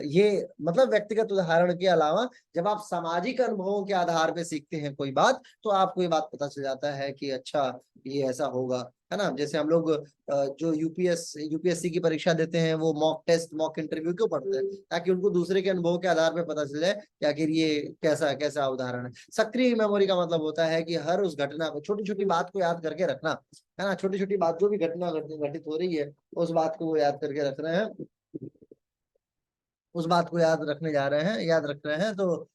ये मतलब व्यक्तिगत उदाहरण के अलावा जब आप सामाजिक अनुभवों के आधार पे सीखते हैं कोई बात, तो आपको ये बात पता चल जाता है कि अच्छा ये ऐसा होगा, है ना। जैसे हम लोग जो यूपीएससी की परीक्षा देते हैं, वो मॉक टेस्ट मॉक इंटरव्यू क्यों पढ़ते हैं, ताकि उनको दूसरे के अनुभव के आधार पे पता चल जाए कि आखिर ये कैसा कैसा उदाहरण है। सक्रिय मेमोरी का मतलब होता है कि हर उस घटना को, छोटी छोटी बात को याद करके रखना, है ना। छोटी छोटी बात जो भी घटना घटित हो रही है, उस बात को वो याद करके रख रहे हैं, उस बात को याद रखने जा रहे हैं, याद रख रहे हैं, तो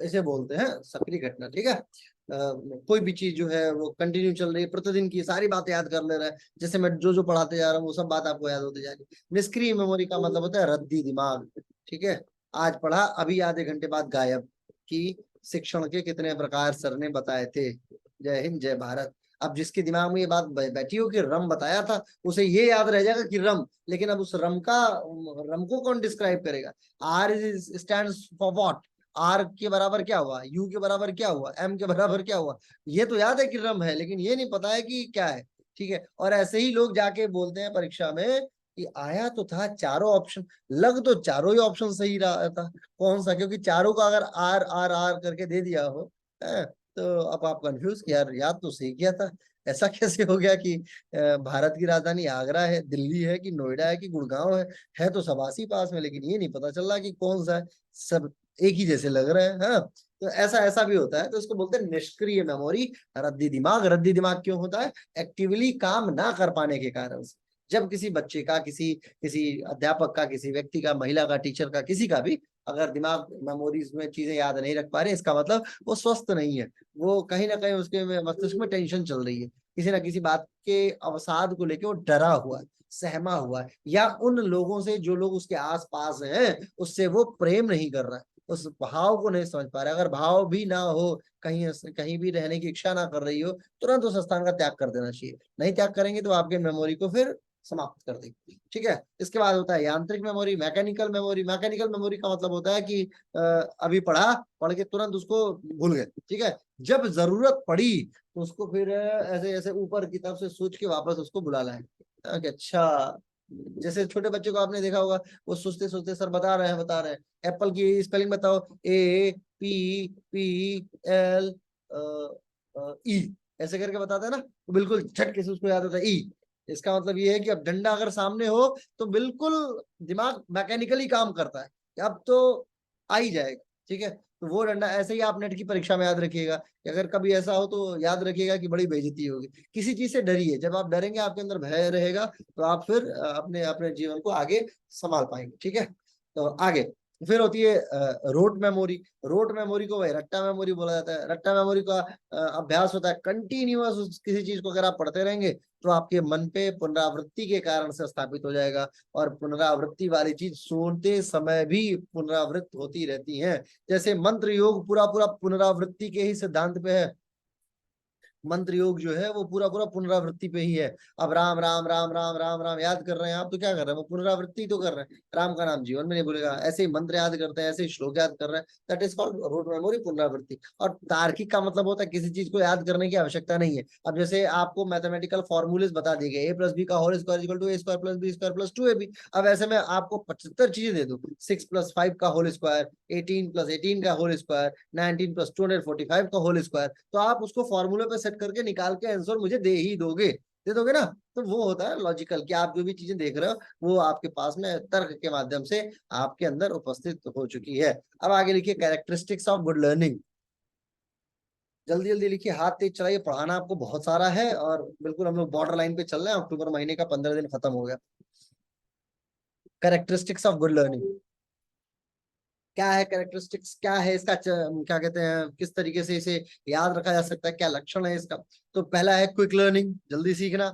इसे बोलते हैं सक्रिय घटना। ठीक है। कोई भी चीज जो है वो कंटिन्यू चल रही है, प्रतिदिन की सारी बातें याद कर ले रहे हैं, जैसे मैं जो जो पढ़ाते जा रहा हूँ वो सब बात आपको याद होती जा रही है। निष्क्रिय मेमोरी का मतलब होता है रद्दी दिमाग। ठीक है। आज पढ़ा, अभी आधे घंटे बाद गायब, कि शिक्षण के कितने प्रकार सर ने बताए थे। जय हिंद जय भारत। अब जिसके दिमाग में ये बात बैठी हो कि रम बताया था, उसे ये याद रह जाएगा कि रम, लेकिन अब उस रम को कौन डिस्क्राइब करेगा। R is stand for what, R के बराबर क्या हुआ, यू के बराबर क्या हुआ, एम के बराबर क्या हुआ। ये तो याद है कि रम है, लेकिन ये नहीं पता है कि क्या है। ठीक है। और ऐसे ही लोग जाके बोलते हैं परीक्षा में कि आया तो था चारों ऑप्शन, लग तो चारों ही ऑप्शन सही रहा था, कौन सा, क्योंकि चारों का अगर आर आर आर करके दे दिया हो, है, तो अब आप कंफ्यूज कि यार याद तो सही किया था। ऐसा कैसे हो गया कि भारत की राजधानी आगरा है, दिल्ली है कि नोएडा है कि गुड़गांव है तो सब आस ही पास में, लेकिन ये नहीं पता चल रहा कि कौन सा है। सब एक ही जैसे लग रहे हैं, हाँ। तो ऐसा ऐसा भी होता है, तो इसको बोलते हैं निष्क्रिय मेमोरी, रद्दी दिमाग। रद्दी दिमाग क्यों होता है, एक्टिवली काम ना कर पाने के कारण से। जब किसी बच्चे का, किसी किसी अध्यापक का, किसी व्यक्ति का, महिला का, टीचर का, किसी का भी अगर दिमाग मेमोरीज में चीजें याद नहीं रख पा रहे, इसका मतलब वो स्वस्थ नहीं है, वो कहीं ना कहीं उसके मस्तिष्क में टेंशन चल रही है। किसी ना किसी बात के अवसाद को लेके वो डरा हुआ है, सहमा हुआ है, या उन लोगों से जो लोग उसके आस पास हैं उससे वो प्रेम नहीं कर रहा है, उस भाव को नहीं समझ पा रहा है। अगर भाव भी ना हो, कहीं कहीं भी रहने की इच्छा ना कर रही हो, तुरंत उस स्थान का त्याग कर देना चाहिए। नहीं त्याग करेंगे तो आपके मेमोरी को फिर समाप्त कर देगी। ठीक है, इसके बाद होता है यांत्रिक memory, mechanical memory. Mechanical memory का मतलब होता है कि अभी पढ़ा, पढ़ के तुरंत उसको भूल गए। ठीक है, जब जरूरत पड़ी तो उसको फिर ऐसे ऐसे ऊपर की तरफ से सोच के वापस उसको बुला लाए कि अच्छा, जैसे छोटे बच्चे को आपने देखा होगा, वो सोचते सोचते सर बता रहे हैं एप्पल की स्पेलिंग बताओ, APPL ई, ऐसे करके बताता है ना, तो बिल्कुल झटके से उसको याद होता है ई। इसका मतलब ये है कि अब डंडा अगर सामने हो तो बिल्कुल दिमाग मैकेनिकली काम करता है कि अब तो आ ही जाएगा। ठीक है, तो वो डंडा ऐसे ही आप नेट की परीक्षा में याद रखिएगा कि अगर कभी ऐसा हो तो याद रखिएगा कि बड़ी बेइज्जती होगी। किसी चीज से डरिए, जब आप डरेंगे आपके अंदर भय रहेगा तो आप फिर अपने अपने जीवन को आगे संभाल पाएंगे। ठीक है, तो आगे फिर होती है रोट मेमोरी। रोट मेमोरी को वही रट्टा मेमोरी बोला जाता है। रट्टा मेमोरी का अभ्यास होता है कंटिन्यूअस, किसी चीज को अगर आप पढ़ते रहेंगे तो आपके मन पे पुनरावृत्ति के कारण से स्थापित हो जाएगा, और पुनरावृत्ति वाली चीज सोते समय भी पुनरावृत्त होती रहती है। जैसे मंत्र योग पूरा पूरा पुनरावृत्ति के ही सिद्धांत पे है। मंत्र योग जो है वो पूरा पूरा पुनरावृत्ति पे ही है। अब राम राम राम राम राम राम याद कर रहे हैं आप, तो क्या कर रहे हैं, वो पुनरावृत्ति तो कर रहे हैं। राम का नाम जीवन में नहीं भूलेगा, ऐसे ही मंत्र याद करते हैं, ऐसे ही श्लोक याद कर रहे हैं, that is called rote memory, पुनरावृत्ति। और तार्किक का मतलब होता है किसी चीज को याद करने की आवश्यकता नहीं है। अब जैसे आपको मैथमेटिकल फॉर्मूलेस बता दिए गए, A+B का whole square equal to A² + B² + 2AB। अब ऐसे में आपको 75 चीजें दे दूं, 6+5 का होल स्क्वायर, 18+18 का होल स्क्वायर, 19+245 का होल स्क्वायर, तो आप उसको फॉर्मूले पे सेट करके निकाल के आंसर मुझे दे ही दोगे, दे दोगे ना। तो वो होता है लॉजिकल, कि आप जो भी चीजें देख रहे हो वो आपके पास में तर्क के माध्यम से आपके अंदर उपस्थित हो चुकी है। अब आगे लिखिए कैरेक्टरिस्टिक्स ऑफ गुड लर्निंग। जल्दी जल्दी लिखिए, हाथ तेज चलाइए, पढ़ाना आपको बहुत सारा है और बिल्कुल हम लोग बॉर्डर लाइन पे चल रहे हैं, अक्टूबर महीने का 15 दिन खत्म हो गया। कैरेक्टरिस्टिक्स ऑफ गुड लर्निंग क्या है, कैरेक्टरिस्टिक्स क्या है इसका, क्या कहते हैं, किस तरीके से इसे याद रखा जा सकता है, क्या लक्षण है इसका। तो पहला है क्विक लर्निंग, जल्दी सीखना।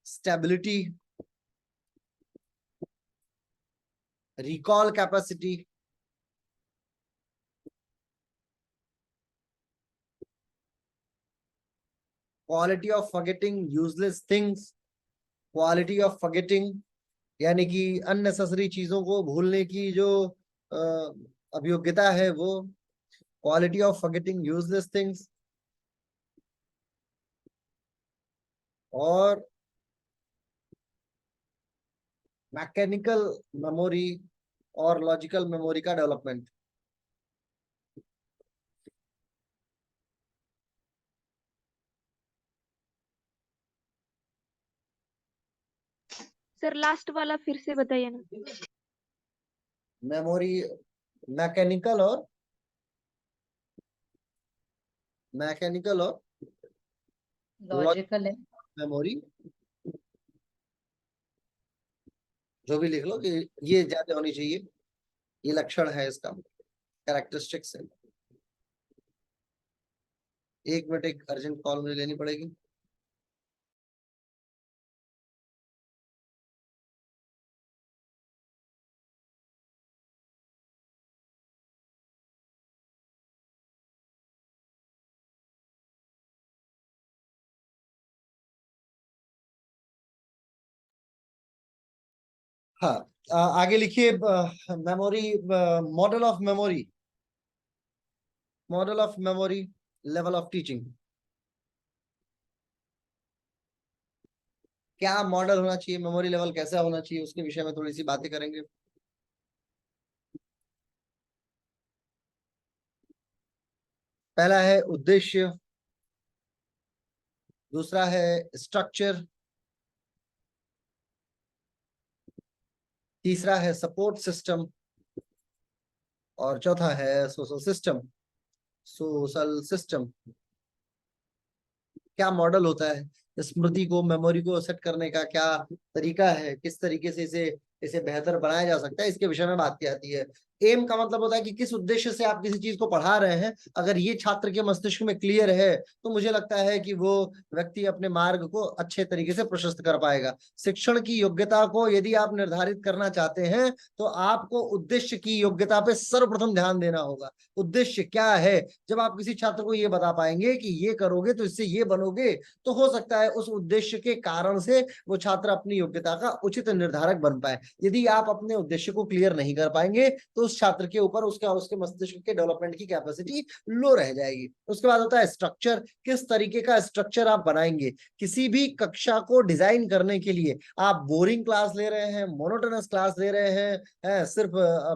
Stability, recall capacity, quality of forgetting useless things. Quality of forgetting यानी कि अननेसेसरी चीजों को भूलने की जो अभियोग्यता है वो। Quality of forgetting useless things. और मैकेनिकल मेमोरी और लॉजिकल मेमोरी का डेवलपमेंट। सर लास्ट वाला फिर से बताइए ना। मेमोरी, मैकेनिकल और लॉजिकल है। मेमोरी, जो भी लिख लो कि ये ज्यादा होनी चाहिए, ये लक्षण है इसका, कैरेक्टरिस्टिक्स है। 1 मिनट, एक अर्जेंट कॉल मुझे लेनी पड़ेगी। हाँ, आगे लिखिए memory, model of memory, model of memory, level of teaching. क्या मॉडल होना चाहिए, मेमोरी लेवल कैसा होना चाहिए, उसके विषय में थोड़ी सी बातें करेंगे। पहला है उद्देश्य, दूसरा है स्ट्रक्चर, तीसरा है सपोर्ट सिस्टम, और चौथा है सोशल सिस्टम। सोशल सिस्टम क्या मॉडल होता है, स्मृति को, मेमोरी को सेट करने का क्या तरीका है, किस तरीके से इसे इसे बेहतर बनाया जा सकता है, इसके विषय में बात की जाती है। एम का मतलब होता है कि किस उद्देश्य से आप किसी चीज को पढ़ा रहे हैं। अगर ये छात्र के मस्तिष्क में क्लियर है तो मुझे लगता है कि वो व्यक्ति अपने मार्ग को अच्छे तरीके से प्रशस्त कर पाएगा। शिक्षण की योग्यता को यदि आप निर्धारित करना चाहते हैं तो आपको उद्देश्य की योग्यता पे सर्वप्रथम ध्यान देना होगा। उद्देश्य क्या है? जब आप किसी छात्र को ये बता पाएंगे कि ये करोगे तो इससे ये बनोगे, तो हो सकता है उस उद्देश्य के कारण से वो छात्र अपनी योग्यता का उचित निर्धारक बन पाए। यदि आप अपने उद्देश्य को क्लियर नहीं कर पाएंगे तो उस छात्र के ऊपर उसके मस्तिष्क के डेवलपमेंट की कैपेसिटी लो रह जाएगी। उसके बाद होता है स्ट्रक्चर। किस तरीके का स्ट्रक्चर आप बनाएंगे? किसी भी कक्षा को डिजाइन करने के लिए आप बोरिंग क्लास ले रहे हैं, मोनोटोनस क्लास ले रहे हैं, सिर्फ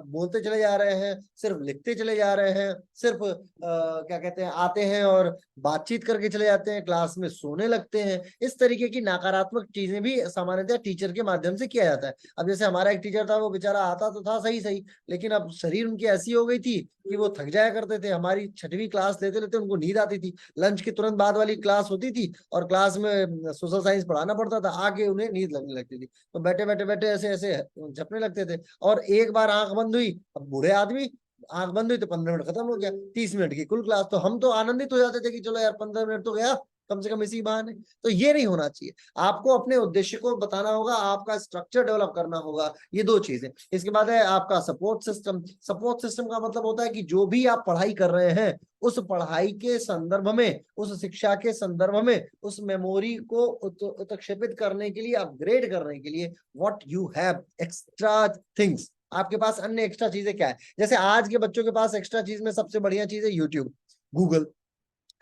बोलते चले जा रहे हैं, सिर्फ लिखते चले जा रहे हैं, सिर्फ क्या कहते हैं, आते हैं और बातचीत करके चले जाते हैं, क्लास में सोने लगते हैं, इस तरीके की नकारात्मक चीजें भी सामान्यतः टीचर के माध्यम से किया जाता है। अब जैसे हमारा एक टीचर था, वो बेचारा आता तो था सही सही, लेकिन अब शरीर उनकी ऐसी हो गई थी कि वो थक जाया करते थे। हमारी 6वीं क्लास लेते लेते उनको नींद आती थी। लंच के तुरंत बाद वाली क्लास होती थी और क्लास में सोशल साइंस पढ़ाना पड़ता था, आके उन्हें नींद लगने लगती थी, तो बैठे बैठे बैठे ऐसे ऐसे झपने लगते थे। और एक बार आंख बंद हुई, अब बूढ़े आदमी, आंख बंद हुई तो 15 मिनट खत्म हो गया, 30 मिनट की कुल क्लास। तो हम तो आनंदित हो जाते थे कि चलो यार 15 मिनट तो गया कम से कम इसी बहाने। तो ये नहीं होना चाहिए। आपको अपने उद्देश्य को बताना होगा, आपका स्ट्रक्चर डेवलप करना होगा, ये 2 चीजें। इसके बाद है आपका सपोर्ट सिस्टम। सपोर्ट सिस्टम का मतलब होता है कि जो भी आप पढ़ाई कर रहे हैं उस पढ़ाई के संदर्भ में, उस शिक्षा के संदर्भ में, उस मेमोरी को उत्क्षेपित करने के लिए, अपग्रेड करने के लिए what you have extra things. आपके पास अन्य एक्स्ट्रा चीजें क्या है? जैसे आज के बच्चों के पास एक्स्ट्रा चीज में सबसे बढ़िया चीज है यूट्यूब, गूगल,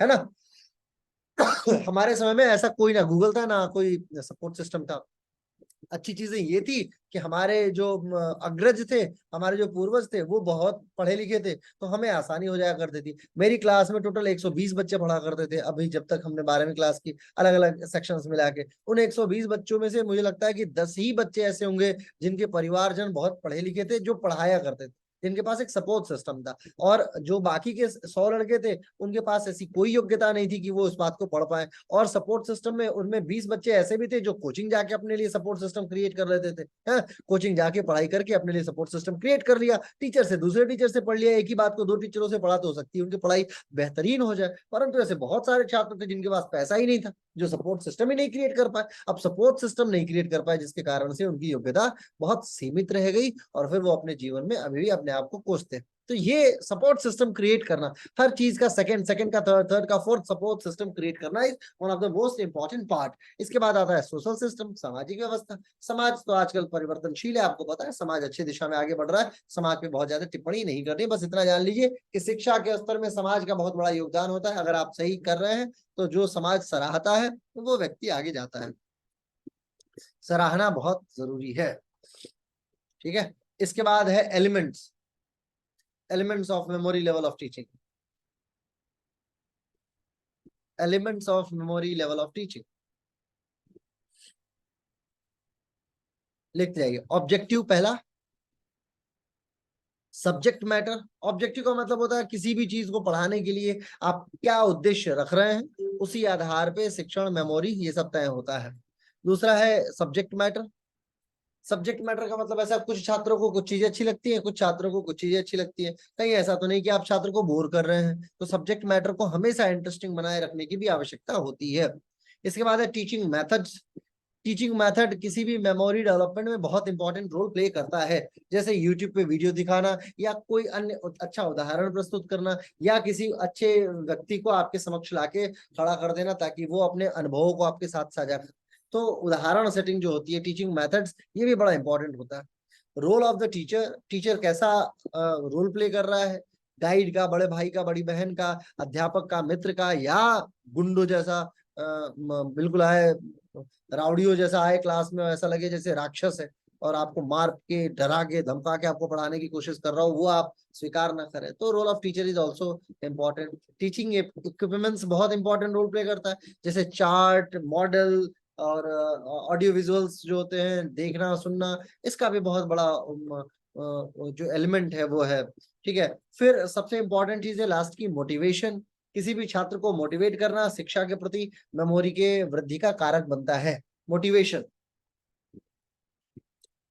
है ना। हमारे समय में ऐसा कोई ना गूगल था ना कोई सपोर्ट सिस्टम था। अच्छी चीजें ये थी कि हमारे जो अग्रज थे, हमारे जो पूर्वज थे, वो बहुत पढ़े लिखे थे, तो हमें आसानी हो जाया करती थी। मेरी क्लास में टोटल 120 बच्चे पढ़ा करते थे। अभी जब तक हमने 12वीं क्लास की अलग अलग सेक्शंस मिला के, उन 120 बच्चों में से मुझे लगता है कि 10 ही बच्चे ऐसे होंगे जिनके परिवारजन बहुत पढ़े लिखे थे, जो पढ़ाया करते थे, जिनके पास एक सपोर्ट सिस्टम था। और जो बाकी के 100 लड़के थे, उनके पास ऐसी कोई योग्यता नहीं थी कि वो उस बात को पढ़ पाए। और सपोर्ट सिस्टम में उनमें 20 बच्चे ऐसे भी थे जो कोचिंग जाके अपने लिए सपोर्ट सिस्टम क्रिएट कर लेते थे। कोचिंग जाके पढ़ाई करके अपने लिए सपोर्ट सिस्टम क्रिएट कर लिया, टीचर से दूसरे टीचर से पढ़ लिया, एक ही बात को 2 टीचरों से पढ़ा तो हो सकती है उनकी पढ़ाई बेहतरीन हो जाए। परंतु ऐसे बहुत सारे छात्र थे जिनके पास पैसा ही नहीं था, जो सपोर्ट सिस्टम ही नहीं क्रिएट कर पाए। अब सपोर्ट सिस्टम नहीं क्रिएट कर पाए, जिसके कारण से उनकी योग्यता बहुत सीमित रह गई और फिर वो अपने जीवन में अभी भी अपने आप को कोसते। तो ये सपोर्ट सिस्टम क्रिएट करना, हर चीज का सेकंड का थर्ड का फोर्थ सपोर्ट सिस्टम क्रिएट करना is one of the most important part. इसके बाद आता है सोशल सिस्टम, सामाजिक व्यवस्था। समाज तो आजकल परिवर्तनशील है, आपको पता है, समाज अच्छी दिशा में आगे बढ़ रहा है। समाज पे बहुत ज्यादा टिप्पणी नहीं करनी, बस इतना जान लीजिए कि शिक्षा के स्तर में समाज का बहुत बड़ा योगदान होता है। अगर आप सही कर रहे हैं तो जो समाज सराहता है वो व्यक्ति आगे जाता है। सराहना बहुत जरूरी है, ठीक है। इसके बाद है elements of memory level of teaching. Elements of memory level of teaching लिखते जाइए। ऑब्जेक्टिव पहला, सब्जेक्ट मैटर। ऑब्जेक्टिव का मतलब होता है किसी भी चीज को पढ़ाने के लिए आप क्या उद्देश्य रख रहे हैं, उसी आधार पे शिक्षण, मेमोरी, ये सब तय होता है। दूसरा है सब्जेक्ट मैटर। सब्जेक्ट मैटर का मतलब ऐसा, कुछ छात्रों को कुछ चीजें अच्छी लगती है, कुछ छात्रों को कुछ चीजें अच्छी लगती है। कहीं ऐसा तो नहीं कि आप छात्र को बोर कर रहे हैं। तो सब्जेक्ट मैटर को हमेशा इंटरेस्टिंग बनाए रखने की भी आवश्यकता होती है। इसके बाद है टीचिंग मेथड्स। टीचिंग मेथड किसी भी मेमोरी डेवलपमेंट में बहुत इंपॉर्टेंट रोल प्ले करता है। जैसे यूट्यूब पे वीडियो दिखाना, या कोई अन्य अच्छा उदाहरण प्रस्तुत करना, या किसी अच्छे व्यक्ति को आपके समक्ष लाके खड़ा कर देना ताकि वो अपने अनुभवों को आपके साथ साझा करे। तो उदाहरण सेटिंग जो होती है, टीचिंग मेथड्स, ये भी बड़ा इंपॉर्टेंट होता है। Role of the teacher. Teacher कैसा रोल प्ले कर रहा है? गाइड का, बड़े भाई का, बड़ी बहन का, अध्यापक का, मित्र का, या गुंडो जैसा बिल्कुल आए, राउडियो जैसा आए क्लास में, ऐसा लगे जैसे राक्षस है और आपको मार के, डरा के, धमका के आपको पढ़ाने की कोशिश कर रहा हो, वो आप स्वीकार ना करें। तो role of teacher is also important. Teaching equipments बहुत इंपॉर्टेंट रोल प्ले करता है, जैसे चार्ट, मॉडल और ऑडियो विजुअल्स जो होते हैं, देखना सुनना, इसका भी बहुत बड़ा जो एलिमेंट है वो है, ठीक है। फिर सबसे इंपॉर्टेंट चीज है लास्ट की, मोटिवेशन। किसी भी छात्र को मोटिवेट करना शिक्षा के प्रति मेमोरी के वृद्धि का कारक बनता है। मोटिवेशन,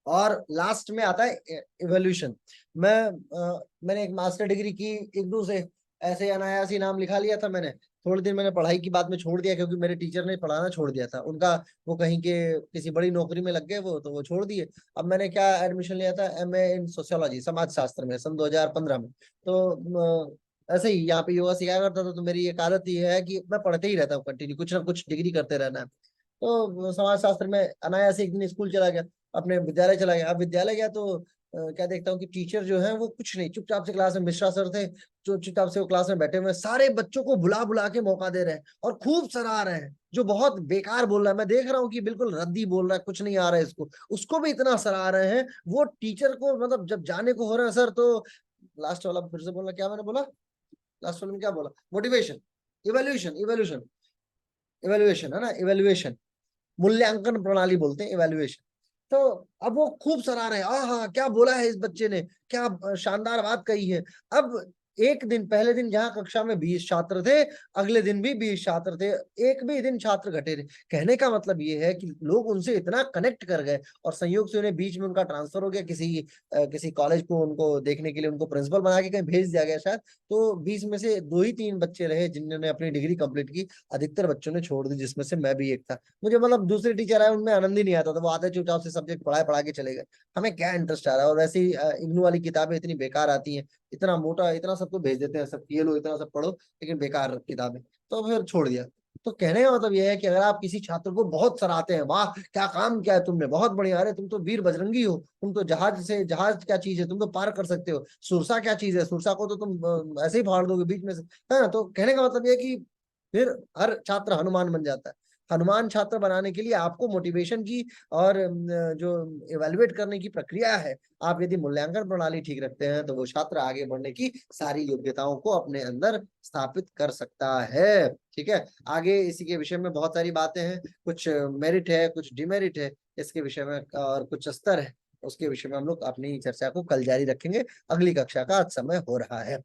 और लास्ट में आता है इवोल्यूशन। मैंने एक मास्टर डिग्री की इग्नू से, ऐसे अनायास ही नाम लिखा लिया था मैंने। थोड़े दिन मैंने पढ़ाई की बाद में छोड़ दिया, क्योंकि मेरे टीचर ने पढ़ाना छोड़ दिया था उनका, वो कहीं के किसी बड़ी नौकरी में लग गए वो, तो वो छोड़ दिए। अब मैंने क्या एडमिशन लिया था, एमए इन सोशियोलॉजी, समाज शास्त्र में, सन 2015 में। तो ऐसे ही यहाँ पे योगा सिखाया करता था, तो मेरी एक आदत ये है कि मैं पढ़ते ही रहता हूँ कंटिन्यू, कुछ ना कुछ डिग्री करते रहना है। तो समाज शास्त्र में अनायास एक दिन स्कूल चला गया, अपने विद्यालय चला गया। अब विद्यालय गया तो क्या देखता हूँ कि टीचर जो है वो कुछ नहीं, चुपचाप से क्लास में, मिश्रा सर थे जो चुपचाप से वो क्लास में बैठे हुए हैं, सारे बच्चों को बुला बुला के मौका दे रहे हैं और खूब सराह रहे हैं। जो बहुत बेकार बोल रहा है, मैं देख रहा हूँ कि बिल्कुल रद्दी बोल रहा है, कुछ नहीं आ रहा है इसको, उसको भी इतना सराह रहे हैं। वो टीचर को मतलब जब जाने को हो रहा है सर, तो लास्ट वाला फिर से बोला, क्या मैंने बोला लास्ट वाले में, क्या बोला, मोटिवेशन, इवेल्युएशन, इवेल्युएशन, इवेल्युएशन है ना, इवेल्युएशन, मूल्यांकन प्रणाली बोलते हैं इवेल्युएशन। तो अब वो खूब सराह रहे हैं, आहा क्या बोला है इस बच्चे ने, क्या शानदार बात कही है। अब एक दिन, पहले दिन जहां कक्षा में 20 छात्र थे, अगले दिन भी 20 छात्र थे, एक भी दिन छात्र घटे थे। कहने का मतलब ये है कि लोग उनसे इतना कनेक्ट कर गए, और संयोग से उन्हें बीच में उनका ट्रांसफर हो गया किसी कॉलेज को, उनको देखने के लिए उनको प्रिंसिपल बना के कहीं भेज दिया गया शायद। तो 20 में से 2 ही 3 बच्चे रहे जिन्होंने अपनी डिग्री कंप्लीट की, अधिकतर बच्चों ने छोड़ दी, जिसमें से मैं भी एक था। मुझे मतलब दूसरे टीचर आए उनमें आनंद ही नहीं आता था, वो आते चुपचाप से सब्जेक्ट पढ़ा के चले गए। हमें क्या इंटरेस्ट आ रहा है। और वैसे ही इग्नू वाली किताबें इतनी बेकार आती हैं, इतना मोटा, इतना सबको भेज देते हैं, सब ये लो इतना सब पढ़ो, लेकिन बेकार किताबें, तो फिर छोड़ दिया। तो कहने का मतलब यह है कि अगर आप किसी छात्र को बहुत सराहते हैं, वाह क्या काम किया है तुमने, बहुत बढ़िया, अरे तुम तो वीर बजरंगी हो, तुम तो जहाज क्या चीज है, तुम तो पार कर सकते हो, सुरसा क्या चीज है, सुरसा को तो तुम ऐसे ही फाड़ दोगे बीच में से, है ना। तो कहने का मतलब यह है कि फिर हर छात्र हनुमान बन जाता है। हनुमान छात्र बनाने के लिए आपको मोटिवेशन की और जो इवेलुएट करने की प्रक्रिया है, आप यदि मूल्यांकन प्रणाली ठीक रखते हैं, तो वो छात्र आगे बढ़ने की सारी योग्यताओं को अपने अंदर स्थापित कर सकता है। ठीक है, आगे इसी के विषय में बहुत सारी बातें हैं, कुछ मेरिट है, कुछ डिमेरिट है इसके विषय में, और कुछ स्तर है, उसके विषय में हम लोग अपनी चर्चा को कल जारी रखेंगे। अगली कक्षा का आज समय हो रहा है।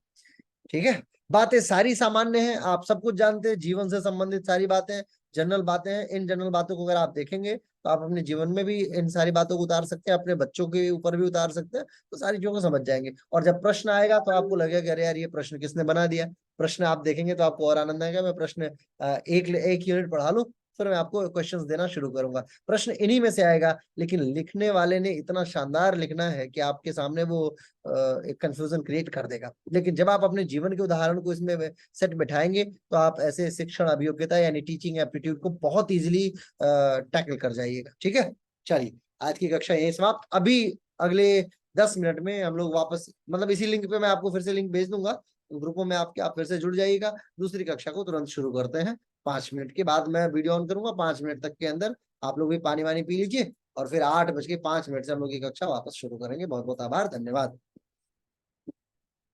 ठीक है, बातें सारी सामान्य हैं, आप सब कुछ जानते हैं, जीवन से संबंधित सारी बातें, जनरल बातें हैं। इन जनरल बातों को अगर आप देखेंगे तो आप अपने जीवन में भी इन सारी बातों को उतार सकते हैं, अपने बच्चों के ऊपर भी उतार सकते हैं, तो सारी चीजों को समझ जाएंगे। और जब प्रश्न आएगा तो आपको लगेगा कि अरे यार ये प्रश्न किसने बना दिया। प्रश्न आप देखेंगे तो आपको और आनंद आएगा। मैं प्रश्न एक यूनिट पढ़ा लूं, फिर मैं आपको क्वेश्चंस देना शुरू करूंगा। प्रश्न इन्हीं में से आएगा, लेकिन लिखने वाले ने इतना शानदार लिखना है कि आपके सामने वो एक कंफ्यूजन क्रिएट कर देगा। लेकिन जब आप अपने जीवन के उदाहरण को इसमें सेट बैठाएंगे, तो आप ऐसे शिक्षण अभियोग्यता यानी टीचिंग एप्टीट्यूड को बहुत इजीली टैकल कर जाइएगा। ठीक है, चलिए आज की कक्षा यही समाप्त। अभी अगले 10 मिनट में हम लोग वापस, मतलब इसी लिंक पे मैं आपको फिर से लिंक भेज दूंगा ग्रुपों में आपके, आप फिर से जुड़ जाइएगा। दूसरी कक्षा को तुरंत शुरू करते हैं। 5 मिनट के बाद मैं वीडियो ऑन करूंगा, 5 मिनट तक के अंदर आप लोग भी पानी वानी पी लीजिए, और फिर 8:05 से हम लोग की कक्षा वापस शुरू करेंगे। बहुत बहुत आभार, धन्यवाद।